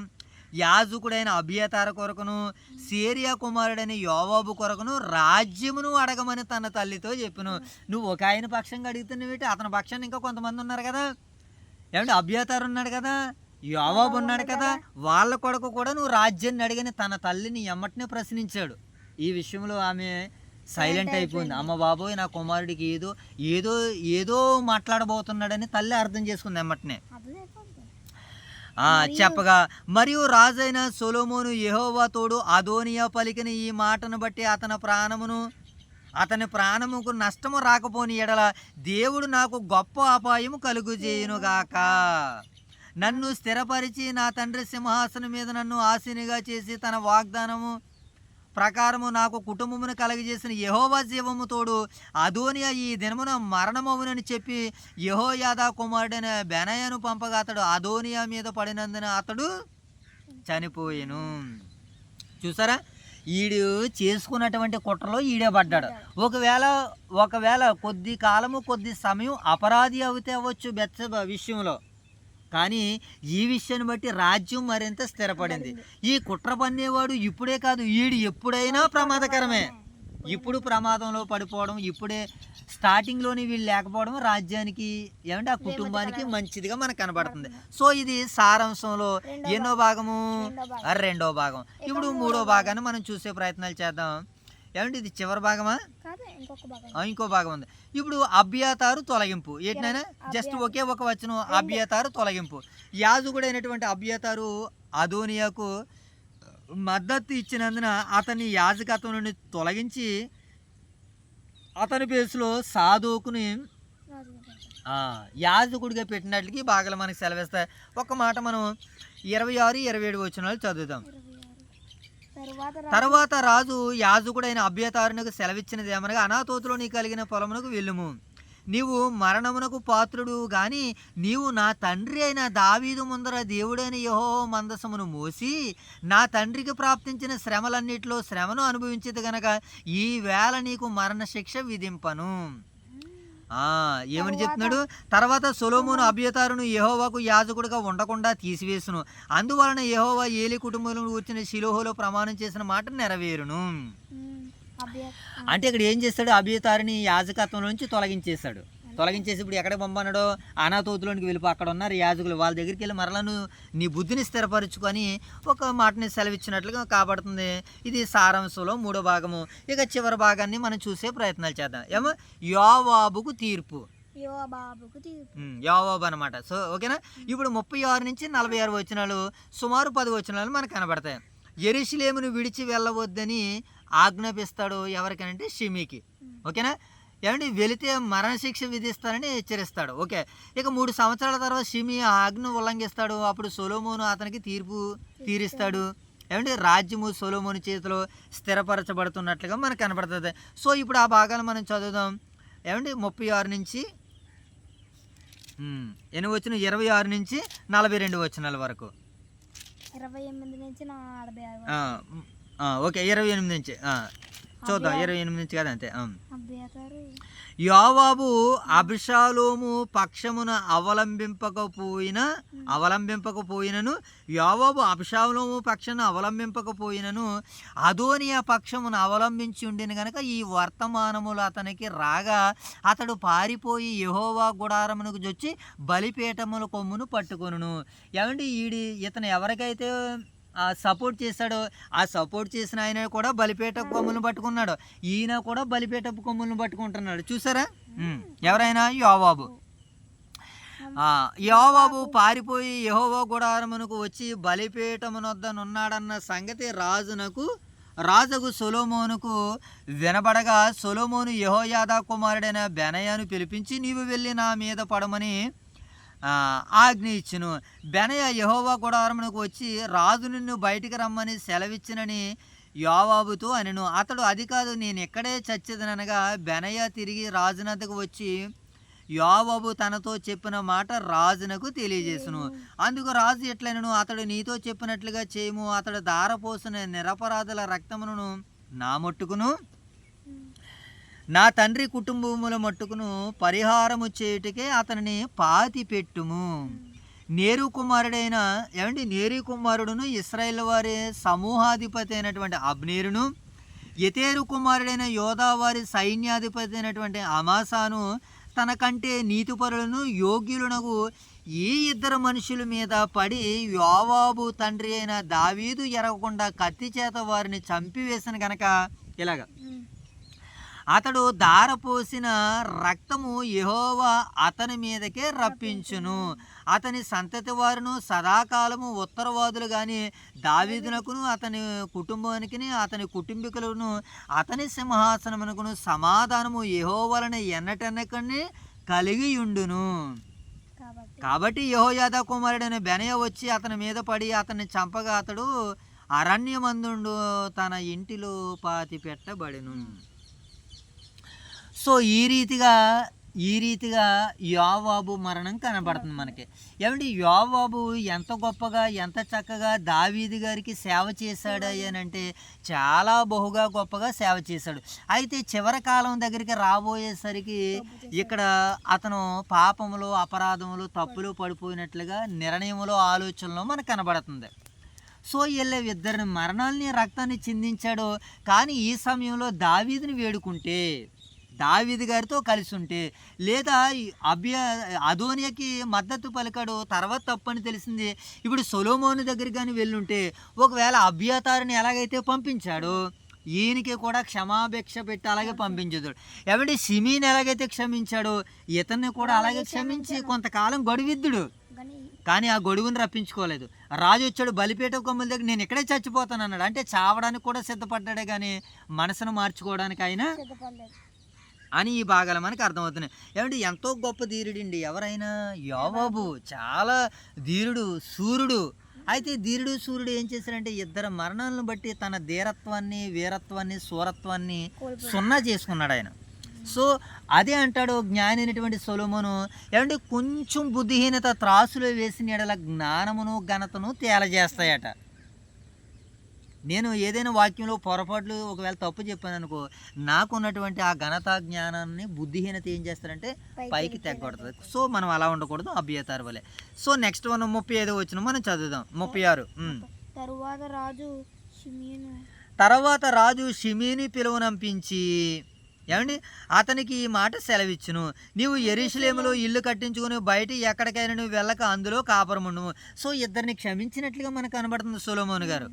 యాజకుడైన అబియతారు కొరకును, సేరియా కుమారుడైన యోవాబు కొరకును రాజ్యమును అడగమని తన తల్లితో చెప్పును. నువ్వు ఒక ఆయన పక్షంగా అడుగుతున్నావేంటి? అతని పక్షాన్ని ఇంకా కొంతమంది ఉన్నారు కదా, ఏమంటే అబియతారు ఉన్నాడు కదా, యోవాబు ఉన్నాడు కదా, వాళ్ళ కొరకు కూడా నువ్వు రాజ్యాన్ని అడిగని తన తల్లిని ఎమ్మటనే ప్రశ్నించాడు. ఈ విషయంలో ఆమె సైలెంట్ అయిపోయింది. అమ్మ బాబోయ్, నా కుమారుడికి ఏదో ఏదో ఏదో మాట్లాడబోతున్నాడని తల్లి అర్థం చేసుకుంది ఎమ్మటనే. చెప్పగా, మరియు రాజైన సొలొమోను యెహోవా తోడు అదోనియా పలికిన ఈ మాటను బట్టి అతని ప్రాణముకు నష్టము రాకపోని ఎడల దేవుడు నాకు గొప్ప అపాయము కలుగుజేయునుగాక. నన్ను స్థిరపరిచి నా తండ్రి సింహాసనం మీద నన్ను ఆసీనుగా చేసి తన వాగ్దానము ప్రకారము నాకు కుటుంబమును కలగజేసిన యెహోవా జీవము తోడు అదోనియా ఈ దినమున మరణమవునని చెప్పి యెహోయాదా కుమారుడైన బెనయాను పంపగా అతడు అదోనియా మీద పడినందున అతడు చనిపోయెను. చూసారా, ఈడు చేసుకున్నటువంటి కుట్రలో ఈడే పడ్డాడు. ఒకవేళ కొద్ది కాలము కొద్ది సమయం అపరాధి అవుతే అవ్వచ్చు బెత్షెబా విషయంలో, కానీ ఈ విషయాన్ని బట్టి రాజ్యం మరింత స్థిరపడింది. ఈ కుట్ర పన్నేవాడు ఇప్పుడే కాదు, ఈడు ఎప్పుడైనా ప్రమాదకరమే. ఇప్పుడు ప్రమాదంలో పడిపోవడం, ఇప్పుడే స్టార్టింగ్లోని వీళ్ళు లేకపోవడం రాజ్యానికి ఏమంటే ఆ కుటుంబానికి మంచిదిగా మనకు కనబడుతుంది. సో ఇది సారాంశంలో ఎన్నో భాగము? రెండో భాగం. ఇప్పుడు మూడో భాగాన్ని మనం చూసే ప్రయత్నాలు చేద్దాం. ఏమంటే ఇది చివరి భాగమా? ఇంకో భాగం ఉంది. ఇప్పుడు అబ్యాతారు తొలగింపు. ఏంటైనా జస్ట్ ఒకే ఒక వచనం, అబ్యాతారు తొలగింపు. యాజకుడైనటువంటి అబ్యాతారు అదోనియాకు మద్దతు ఇచ్చినందున అతని యాజకత్వం నుండి తొలగించి అతని ప్లేస్లో సాదోకుని యాజకుడిగా పెట్టినట్లకి భాగాలు మనకు సెలవిస్తాయి. ఒక మాట మనం 26, 27 వచనాలు చదువుదాం. తర్వాత రాజు యాజకుడైన అబ్యాతారునకు సెలవిచ్చినది ఏమనగా, అనాతోతులో నీ కలిగిన పొలమునకు వెళ్ళుము. నీవు మరణమునకు పాత్రుడు గాని నీవు నా తండ్రి అయిన దావీదు ముందర దేవుడైన యెహోవా మందసమును మోసి నా తండ్రికి ప్రాప్తించిన శ్రమలన్నిటిలో శ్రమను అనుభవించేది గనక ఈ వేళ నీకు మరణశిక్ష విధింపను. ఏమని చెప్తున్నాడు? తర్వాత సొలొమోను అబ్యాతారును యెహోవాకు యాజకుడిగా ఉండకుండా తీసివేసును. అందువలన యెహోవా ఏలి కుటుంబంలో వచ్చిన షిలోహులో ప్రమాణం చేసిన మాట నెరవేరును. అంటే ఇక్కడ ఏం చేస్తాడు? అబ్యాతారుని యాజకత్వం నుంచి తొలగించేసి ఇప్పుడు ఎక్కడ పంపన్నాడో అనాతోతులోనికి వెళ్ళిపో, అక్కడ ఉన్నారు యాజకులు, వాళ్ళ దగ్గరికి వెళ్ళి మరలా నువ్వు నీ బుద్ధిని స్థిరపరచుకొని ఒక మాటని సెలవిచ్చినట్లుగా కాబడుతుంది. ఇది సారాంశంలో మూడో భాగము. ఇక చివరి భాగాన్ని మనం చూసే ప్రయత్నాలు చేద్దాం. ఏమో యోవాబుకు తీర్పు, యోవాబు అనమాట. సో ఓకేనా. ఇప్పుడు 36 నుంచి 46 వచనాలు, సుమారు 10 వచనాలు మనకు కనబడతాయి. యెరూషలేమును విడిచి వెళ్ళవద్దని ఆజ్ఞాపిస్తాడు. ఎవరికనంటే షిమీకి. ఓకేనా. ఏమంటే వెళితే మరణశిక్ష విధిస్తారని హెచ్చరిస్తాడు. ఓకే. ఇక 3 సంవత్సరాల తర్వాత షిమీ ఆజ్ఞ ఉల్లంఘిస్తాడు. అప్పుడు సొలొమోను అతనికి తీరుస్తాడు. ఏమంటే రాజ్యము సొలొమోను చేతిలో స్థిరపరచబడుతున్నట్లుగా మనకు కనబడుతుంది. సో ఇప్పుడు ఆ భాగాలు మనం చదువుదాం. ఏమంటే 36 నుంచి ఎన్ని వచ్చిన 26 నుంచి 42 వచనాల వరకు. 28 నుంచి 46. ఓకే, 28 నుంచి చూద్దాం. 28 నుంచి కదా, అంతే. యోవాబు అబ్షాలోము పక్షమున అవలంబింపకపోయినను యోవాబు అబ్షాలోము పక్షమును అవలంబింపకపోయినను అదోనియా పక్షమును అవలంబించి ఉండిన గనక ఈ వర్తమానములు అతనికి రాగా అతడు పారిపోయి యెహోవా గుడారమునకు జొచ్చి బలిపీఠముల కొమ్మును పట్టుకొనును. ఏమంటే ఇతను ఎవరికైతే సపోర్ట్ చేశాడో ఆ సపోర్ట్ చేసిన ఆయన కూడా బలిపేట కొమ్ములను పట్టుకున్నాడు, ఈయన కూడా బలిపేట కొమ్ములను పట్టుకుంటున్నాడు. చూసారా? ఎవరైనా యోవాబు పారిపోయి యెహోవా గుడారమునకు వచ్చి బలిపీఠమునొద్దనున్నాడన్న సంగతి రాజుకు సొలొమోనుకు వినబడగా సొలొమోను యెహోయాదా కుమారుడైన బెనయాను పిలిపించి నీవు వెళ్ళి నా మీద పడమని ఆజ్ఞ ఇచ్చును. బెనయా యెహోవా గుడారమునకు వచ్చి రాజు నిన్ను బయటికి రమ్మని సెలవిచ్చినని యోవాబుతో అనెను. అతడు అది కాదు, నేను ఎక్కడే చచ్చేదనగా బెనయా తిరిగి రాజునద్దకు వచ్చి యోవాబు తనతో చెప్పిన మాట రాజునకు తెలియజేసును. అందుకు రాజు ఎట్లనను, అతడు నీతో చెప్పినట్లుగా చేయము. అతడు దారపోసిన నిరపరాధుల రక్తమును నా మట్టుకును నా తండ్రి కుటుంబముల మట్టుకును పరిహారము చేయుటకే అతనిని పాతి పెట్టుము. నేరు కుమారుడైన నేరు కుమారుడును ఇశ్రాయేలు వారి సమూహాధిపతి అయినటువంటి అబ్నేరును, యెతెరు కుమారుడైన యోధా వారి సైన్యాధిపతి అయినటువంటి అమాసాను తనకంటే నీతిపరులను యోగ్యులనగు ఈ ఇద్దరు మనుషుల మీద పడి యోవాబు తండ్రి అయిన దావీదు ఎరగకుండా కత్తి చేత వారిని చంపివేసిన గనక ఇలాగ అతడు ధారపోసిన రక్తము యెహోవా అతని మీదకే రప్పించును. అతని సంతతి వారును సదాకాలము ఉత్తరవాదులు కానీ దావీదునకును అతని కుటుంబానికి అతని కుటుంబీకులను అతని సింహాసనమునకును సమాధానము యెహోవాలని ఎన్నటెన్నకని కలిగి ఉండును. కాబట్టి యెహోయాదా కుమారుడైన బెనయ వచ్చి అతని మీద పడి అతన్ని చంపగా అతడు అరణ్యమందుండు తన ఇంటిలో పాతి పెట్టబడెను. సో ఈ రీతిగా యోవాబు మరణం కనబడుతుంది మనకి. యోవాబు ఎంత గొప్పగా ఎంత చక్కగా దావీదు గారికి సేవ చేశాడు అంటే చాలా బహుగా గొప్పగా సేవ చేశాడు. అయితే చివరి కాలం దగ్గరికి రాబోయేసరికి ఇక్కడ అతను పాపములు అపరాధములు తప్పులు పడిపోయినట్లుగా నిర్ణయములో ఆలోచనలో మనకు కనబడుతుంది. సో వీళ్ళ ఇద్దరిని మరణాలని రక్తాన్ని చిందించాడు. కానీ ఈ సమయంలో దావీదుని వేడుకుంటే దావీదు గారితో కలిసి ఉంటే లేదా అదోనియాకి మద్దతు పలికాడు, తర్వాత తప్పని తెలిసింది. ఇప్పుడు సొలొమోను దగ్గర కానీ వెళ్ళుంటే ఒకవేళ అబ్యాతారుని ఎలాగైతే పంపించాడో ఈయనకి కూడా క్షమాభిక్ష పెట్టి అలాగే పంపించదు. షిమీని ఎలాగైతే క్షమించాడో ఇతన్ని కూడా అలాగే క్షమించి కొంతకాలం గొడవిద్దుడు. కానీ ఆ గొడుగుని రప్పించుకోలేదు. రాజు వచ్చాడు బలిపేట కొమ్ముల దగ్గర, నేను ఇక్కడే చచ్చిపోతాను అన్నాడు. అంటే చావడానికి కూడా సిద్ధపడ్డాడే కానీ మనసును మార్చుకోవడానికి ఆయన అని ఈ భాగాలు మనకు అర్థమవుతున్నాయి. ఎంతో గొప్ప ధీరుడండి ఎవరైనా యోవాబు. చాలా ధీరుడు, సూర్యుడు. అయితే ధీరుడు సూర్యుడు ఏం చేశారంటే ఇద్దరు మరణాలను బట్టి తన ధీరత్వాన్ని వీరత్వాన్ని సూరత్వాన్ని సున్నా చేసుకున్నాడు ఆయన. సో అదే అంటాడు జ్ఞాని అయినటువంటి సొలొమోను, కొంచెం బుద్ధిహీనత త్రాసులో వేసిన ఎడల జ్ఞానమును ఘనతను తేలజేస్తాయట. నేను ఏదైనా వాక్యంలో పొరపాట్లు ఒకవేళ తప్పు చెప్పాను అనుకో, నాకున్నటువంటి ఆ ఘనత జ్ఞానాన్ని బుద్ధిహీనత ఏం చేస్తారంటే పైకి తెగొడుతుంది. సో మనం అలా ఉండకూడదు అబ్యాతారు వలె. సో నెక్స్ట్ 35 వచ్చిన మనం చదువుదాం. 36. తర్వాత రాజు షిమీని పిలువనంపించి అతనికి ఈ మాట సెలవిచ్చును, నీవు యెరూషలేములో ఇల్లు కట్టించుకుని బయట ఎక్కడికైనా నువ్వు వెళ్ళక అందులో కాపురముండుము. సో ఇద్దరిని క్షమించినట్లుగా మనకు కనబడుతుంది సొలొమోను గారు.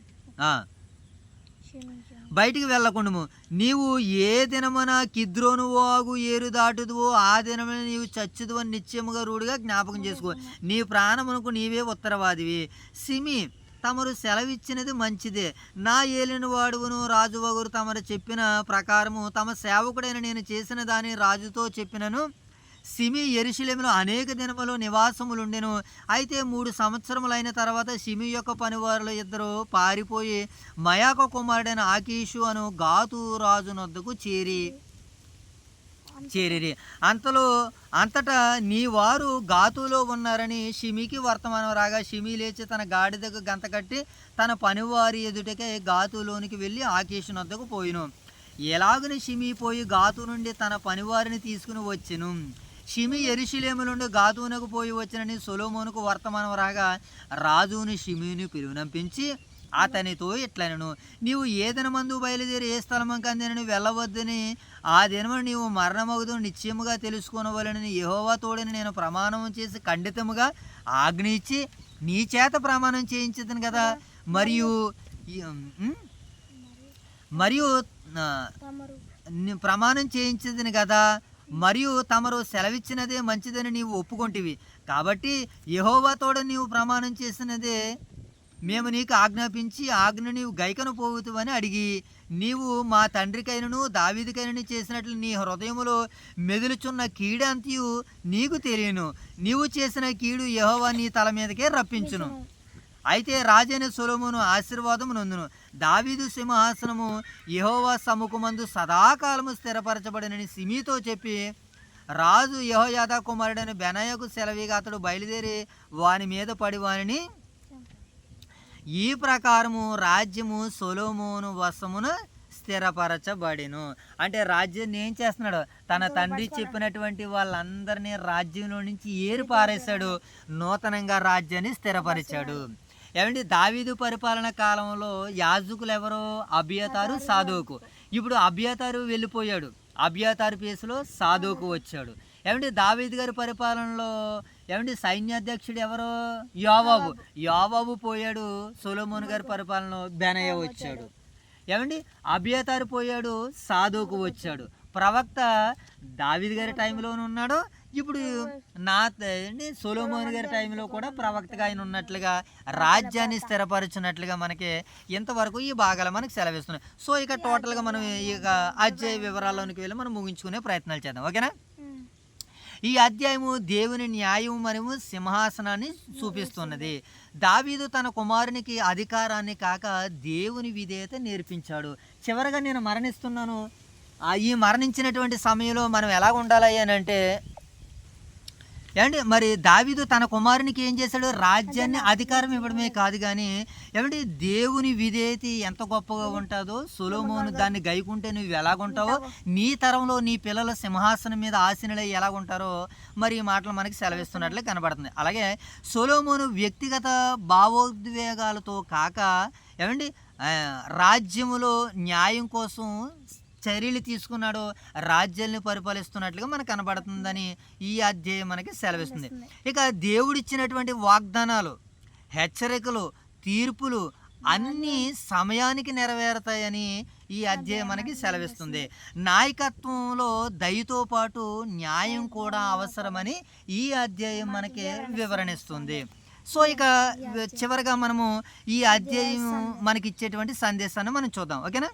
బయటికి వెళ్ళకుండాము, నీవు ఏ దినమున కిద్రోను వాగు ఏరు దాటుదువో ఆ దినమున నీవు చచ్చుదువు అని నిశ్చయముగా రూఢిగా జ్ఞాపకం చేసుకో. నీ ప్రాణమునకు నీవే ఉత్తరవాదివి. సిమి తమరు సెలవిచ్చినది మంచిదే. నా ఏలిన వాడువును రాజువగురు తమరు చెప్పిన ప్రకారము తమ సేవకుడైన నేను చేసిన దాని రాజుతో చెప్పినను. సిమి యెరూషలేములో అనేక దినములు నివాసములుండెను. అయితే 3 సంవత్సరములైన తర్వాత సిమి యొక్క పనివారులు ఇద్దరు పారిపోయి మయాక కుమారుడైన ఆకీషు అను గాతు రాజు నొద్దకు చేరిరి. అంతటా నీ వారు గాతులో ఉన్నారని షిమికి వర్తమానం రాగా షిమి లేచి తన గాడిదకు గంత కట్టి తన పనివారి ఎదుటకే గాతులోనికి వెళ్ళి ఆకీషు నొద్దకు పోయిను. ఎలాగని షిమి పోయి గాతు నుండి తన పనివారిని తీసుకుని వచ్చెను. షిమి యెరూషలేము నుండి గాతునకు పోయి వచ్చినని సొలొమోనుకు వర్తమానం రాగా రాజుని షిమిని పిలువనంపించి అతనితో ఇట్లనెను, నీవు ఏ దినమందు బయలుదేరి ఏ స్థలమంకు అందినని వెళ్ళవద్దని ఆ దినమును నీవు మరణమగుదు నిశ్చయముగా తెలుసుకొనవలెనని యెహోవా తోడని నేను ప్రమాణం చేసి ఖండితముగా ఆజ్ఞ ఇచ్చి నీ చేత ప్రమాణం చేయించదును కదా. మరియు ప్రమాణం చేయించదును కదా. మరియు తమరు సెలవిచ్చినదే మంచిదని నీవు ఒప్పుకొంటివి. కాబట్టి యెహోవా తోడ నీవు ప్రమాణం చేసినదే మేము నీకు ఆజ్ఞాపించి ఆజ్ఞ నీవు గైకను పోవుతువని అడిగి, నీవు మా తండ్రికైనను దావీదుకైనను చేసినట్లు నీ హృదయములో మెదులుచున్న కీడంతయు నీకు తెలియను. నీవు చేసిన కీడు యెహోవా నీ తల మీదకే రప్పించును. అయితే రాజైన సొలొమోను ఆశీర్వాదము నొందును. దావీదు సింహాసనము యెహోవా సముఖమందు సదాకాలము స్థిరపరచబడినని సిమీతో చెప్పి రాజు యెహోయాదా కుమారుడైన బెనాయాకు సెలవిగా అతడు బయలుదేరి వాని మీద పడి వానిని ఈ ప్రకారము రాజ్యము సొలొమోను వశమున స్థిరపరచబడెను. అంటే రాజ్యాన్ని ఏం చేస్తున్నాడు? తన తండ్రి చెప్పినటువంటి వాళ్ళందరినీ రాజ్యంలో నుంచి ఏరి పారేశాడు, నూతనంగా రాజ్యాన్ని స్థిరపరిచాడు. ఏమండి, దావీదు పరిపాలన కాలంలో యాజకులు ఎవరు? అబియతారు, సాదోకు. ఇప్పుడు అబియతారు వెళ్ళిపోయాడు, అబియతారు ప్లేస్లో సాదోకు వచ్చాడు. ఏమంటే దావీదు గారి పరిపాలనలో ఏమంటే సైన్యాధ్యక్షుడు ఎవరు? యోవాబు. యోవాబు పోయాడు, సొలొమోను గారి పరిపాలనలో బెనయ్య వచ్చాడు. ఏమండి అబియతారు పోయాడు, సాదోకు వచ్చాడు. ప్రవక్త దావీదు గారి టైంలోనే ఉన్నాడు, ఇప్పుడు సొలొమోను గారి టైంలో కూడా ప్రవక్తగా ఆయన ఉన్నట్లుగా రాజ్యాన్ని స్థిరపరచున్నట్లుగా మనకి ఇంతవరకు ఈ భాగాలు మనకి సెలవిస్తున్నాయి. సో ఇక టోటల్గా మనం ఇక అధ్యాయ వివరాల్లోనికి వెళ్ళి మనం ముగించుకునే ప్రయత్నాలు చేద్దాం. ఓకేనా? ఈ అధ్యాయము దేవుని న్యాయం మరియు సింహాసనాన్ని చూపిస్తున్నది. దావీదు తన కుమారునికి అధికారాన్ని కాక దేవుని విధేయత నేర్పించాడు. చివరగా నేను మరణిస్తున్నాను, ఈ మరణించినటువంటి సమయంలో మనం ఎలా ఉండాలి అని అంటే ఏమండి, మరి దావీదు తన కుమారునికి ఏం చేశాడు? రాజ్యాన్ని అధికారం ఇవ్వడమే కాదు కానీ ఏమంటే దేవుని విధేయత ఎంత గొప్పగా ఉంటుందో, సొలొమోను దాన్ని గైకుంటే నువ్వు ఎలాగుంటావో, నీ తరంలో నీ పిల్లల సింహాసనం మీద ఆసీనులై ఎలాగుంటారో మరి ఈ మాటలు మనకి సెలవిస్తున్నట్లే కనబడుతుంది. అలాగే సొలొమోను వ్యక్తిగత భావోద్వేగాలతో కాక ఏమండి రాజ్యములో న్యాయం కోసం చర్యలు తీసుకున్నాడు, రాజ్యాన్ని పరిపాలిస్తున్నట్లుగా మనకు కనబడుతుందని ఈ అధ్యాయం మనకి సెలవిస్తుంది. ఇక దేవుడిచ్చినటువంటి వాగ్దానాలు, హెచ్చరికలు, తీర్పులు అన్నీ సమయానికి నెరవేరుతాయని ఈ అధ్యాయం మనకి సెలవిస్తుంది. నాయకత్వంలో దయతో పాటు న్యాయం కూడా అవసరమని ఈ అధ్యాయం మనకి వివరణిస్తుంది. సో ఇక చివరిగా మనము ఈ అధ్యాయం మనకి ఇచ్చేటువంటి సందేశాన్ని మనం చూద్దాం. ఓకేనా?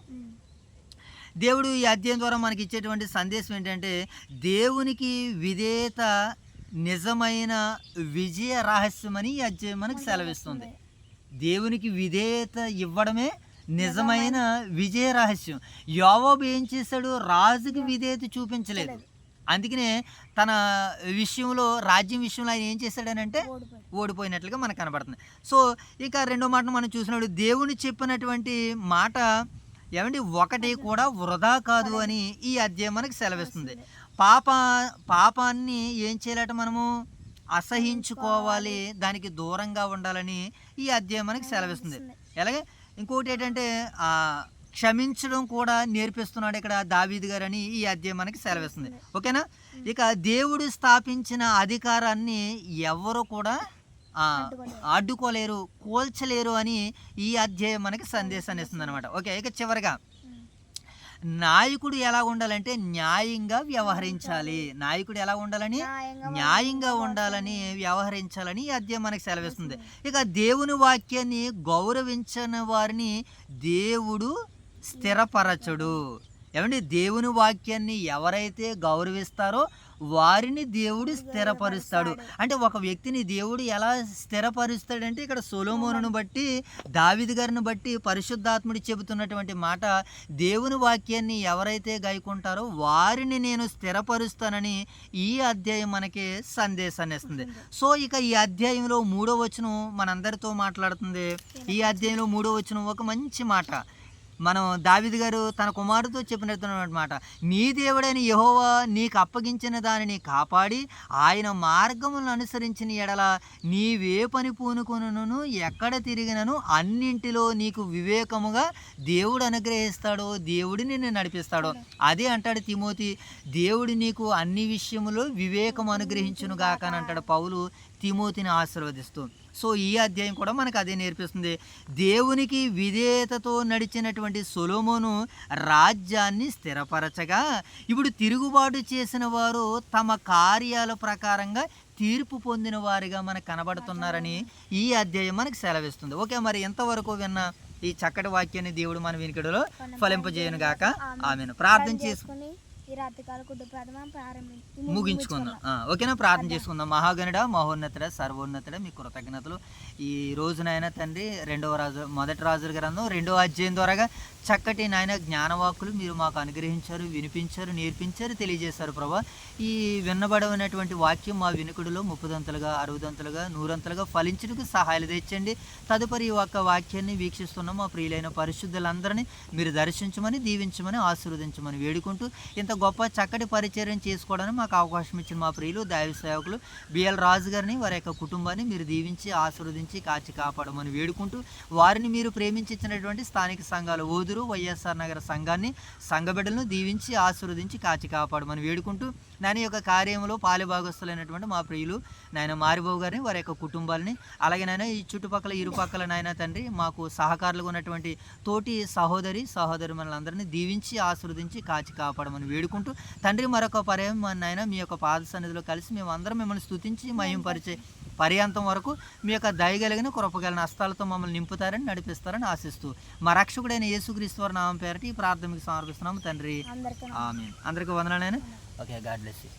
దేవుడు ఈ అధ్యాయం ద్వారా మనకి ఇచ్చేటువంటి సందేశం ఏంటంటే దేవునికి విధేయత నిజమైన విజయ రహస్యమని ఈ అధ్యాయం మనకు సెలవిస్తుంది. దేవునికి విధేయత ఇవ్వడమే నిజమైన విజయ రహస్యం. యోవాబు ఏం చేశాడు? రాజుకి విధేయత చూపించలేదు, అందుకనే తన విషయంలో రాజ్యం విషయంలో ఆయన ఏం చేశాడని అంటే ఓడిపోయినట్లుగా మనకు కనబడుతుంది. సో ఇక రెండో మాటను మనం చూసినప్పుడు దేవుని చెప్పినటువంటి మాట ఏమంటే ఒకటి కూడా వృధా కాదు అని ఈ అధ్యాయం మనకి సెలవిస్తుంది. పాపాన్ని ఏం చేయాలట? మనము అసహించుకోవాలి, దానికి దూరంగా ఉండాలని ఈ అధ్యాయం మనకి సెలవిస్తుంది. అలాగే ఇంకోటి ఏంటంటే క్షమించడం కూడా నేర్పిస్తున్నాడు ఇక్కడ దావీదు గారు అని ఈ అధ్యాయం మనకి సెలవిస్తుంది. ఓకేనా? ఇక దేవుడు స్థాపించిన అధికారాన్ని ఎవరు కూడా అడ్డుకోలేరు, కోల్చలేరు అని ఈ అధ్యాయం మనకి సందేశాన్ని ఇస్తుంది అనమాట. ఓకే, ఇక చివరిగా నాయకుడు ఎలా ఉండాలంటే న్యాయంగా వ్యవహరించాలి. నాయకుడు ఎలా ఉండాలని? న్యాయంగా ఉండాలని, వ్యవహరించాలని ఈ అధ్యాయం మనకి సెలవిస్తుంది. ఇక దేవుని వాక్యాన్ని గౌరవించని వారిని దేవుడు స్థిరపరచడు. ఏమండి, దేవుని వాక్యాన్ని ఎవరైతే గౌరవిస్తారో వారిని దేవుడు స్థిరపరుస్తాడు. అంటే ఒక వ్యక్తిని దేవుడు ఎలా స్థిరపరుస్తాడంటే ఇక్కడ సొలొమోనును బట్టి, దావీదు గారిని బట్టి పరిశుద్ధాత్ముడు చెబుతున్నటువంటి మాట, దేవుని వాక్యాన్ని ఎవరైతే గైకుంటారో వారిని నేను స్థిరపరుస్తానని ఈ అధ్యాయం మనకి సందేశాన్ని ఇస్తుంది. సో ఇక ఈ అధ్యాయంలో 3వ వచనం మనందరితో మాట్లాడుతుంది. ఈ అధ్యాయంలో 3వ వచనం ఒక మంచి మాట. మనం దావీదు గారు తన కుమారుడితో చెప్పినటువంటి మాట, నీ దేవుడైన యెహోవా నీకు అప్పగించిన దానిని కాపాడి ఆయన మార్గములను అనుసరించిన ఎడల నీవే పని పూనుకొనును, ఎక్కడ తిరిగినను అన్నింటిలో నీకు వివేకముగా దేవుడు అనుగ్రహిస్తాడో, దేవుడు నిన్ను నడిపిస్తాడో. అదే అంటాడు తిమోతి, దేవుడు నీకు అన్ని విషయములో వివేకం అనుగ్రహించును గాక అని అంటాడు పౌలు తిమోతిని ఆశీర్వదిస్తూ. సో ఈ అధ్యాయం కూడా మనకు అదే నేర్పిస్తుంది. దేవునికి విధేయతతో నడిచినటువంటి సొలొమోను రాజ్యాన్ని స్థిరపరచగా ఇప్పుడు తిరుగుబాటు చేసిన వారు తమ కార్యాల ప్రకారంగా తీర్పు పొందిన వారిగా మనకు కనబడుతున్నారని ఈ అధ్యాయం మనకు సెలవిస్తుంది. ఓకే, మరి ఎంతవరకు విన్న ఈ చక్కటి వాక్యాన్ని దేవుడు మన వినికిడిలో ఫలింపజేయను గాక. ఆమెను ప్రార్థన చేసుకుని ఈ రాత్రికాల కుటుంబ ప్రార్థన ముగించుకుందాం. ఓకేనా, ప్రార్థన చేసుకుందాం. మహాగణుడ, మహోన్నతుడ, సర్వోన్నతుడ, మీ కృతజ్ఞతలు. ఈ రోజునైనా తండ్రి మొదటి రాజుల గ్రంథం 2వ అధ్యాయం ద్వారాగా చక్కటి నాయన జ్ఞానవాక్కులు మీరు మాకు అనుగ్రహించారు, వినిపించారు, నేర్పించారు, తెలియజేశారు ప్రభా. ఈ విన్నబడమైనటువంటి వాక్యం మా వినుకుడిలో 30దంతలుగా, 60దంతలుగా, 100అంతలుగా ఫలించుటకు సహాయాలు తెచ్చండి. తదుపరి ఈ ఒక్క వాక్యాన్ని వీక్షిస్తున్న మా ప్రియులైన పరిశుద్ధులందరినీ మీరు దర్శించమని, దీవించమని, ఆశీర్వదించమని వేడుకుంటూ ఇంత గొప్ప చక్కటి పరిచర్యం చేసుకోవడానికి మాకు అవకాశం ఇచ్చిన మా ప్రియులు దైవ సేవకులు బిఎల్ రాజు గారిని, వారి యొక్క కుటుంబాన్ని మీరు దీవించి, ఆశీర్వదించి, కాచి కాపాడమని వేడుకుంటూ వారిని మీరు ప్రేమించినటువంటి స్థానిక సంఘాలు ఓదురు వైఎస్ఆర్ నగర సంఘాన్ని, సంఘబిడ్డలను దీవించి, ఆశీర్వదించి, కాచి కాపాడమని వేడుకుంటూ నాయన యొక్క కార్యంలో పాలుభాగస్తులైనటువంటి మా ప్రియులు నాయన మారిబాబు గారిని, వారి యొక్క కుటుంబాలని, అలాగే నాయన ఈ చుట్టుపక్కల ఇరుపక్కల నాయన తండ్రి మాకు సహకారులుగా ఉన్నటువంటి తోటి సహోదరి మనలందరినీ దీవించి, ఆశీర్వదించి, కాచి కాపాడమని వేడుకుంటూ తండ్రి మరొక పర్యాయం నాయన మీ యొక్క పాద సన్నిధిలో కలిసి మేమందరం మిమ్మల్ని స్తుతించి మహింపరిచే పర్యాంతం వరకు మీ యొక్క దయగలిగిన కృపగలిగిన హస్తాలతో మమ్మల్ని నింపుతారని, నడిపిస్తారని ఆశిస్తూ మా రక్షకుడైన యేసుక్రీస్తు వారి నామం పేరటి ఈ ప్రార్థనకు సమర్పిస్తున్నాము తండ్రి. ఆమేన్. అందరికీ వందనాలైనా. Okay, God bless you.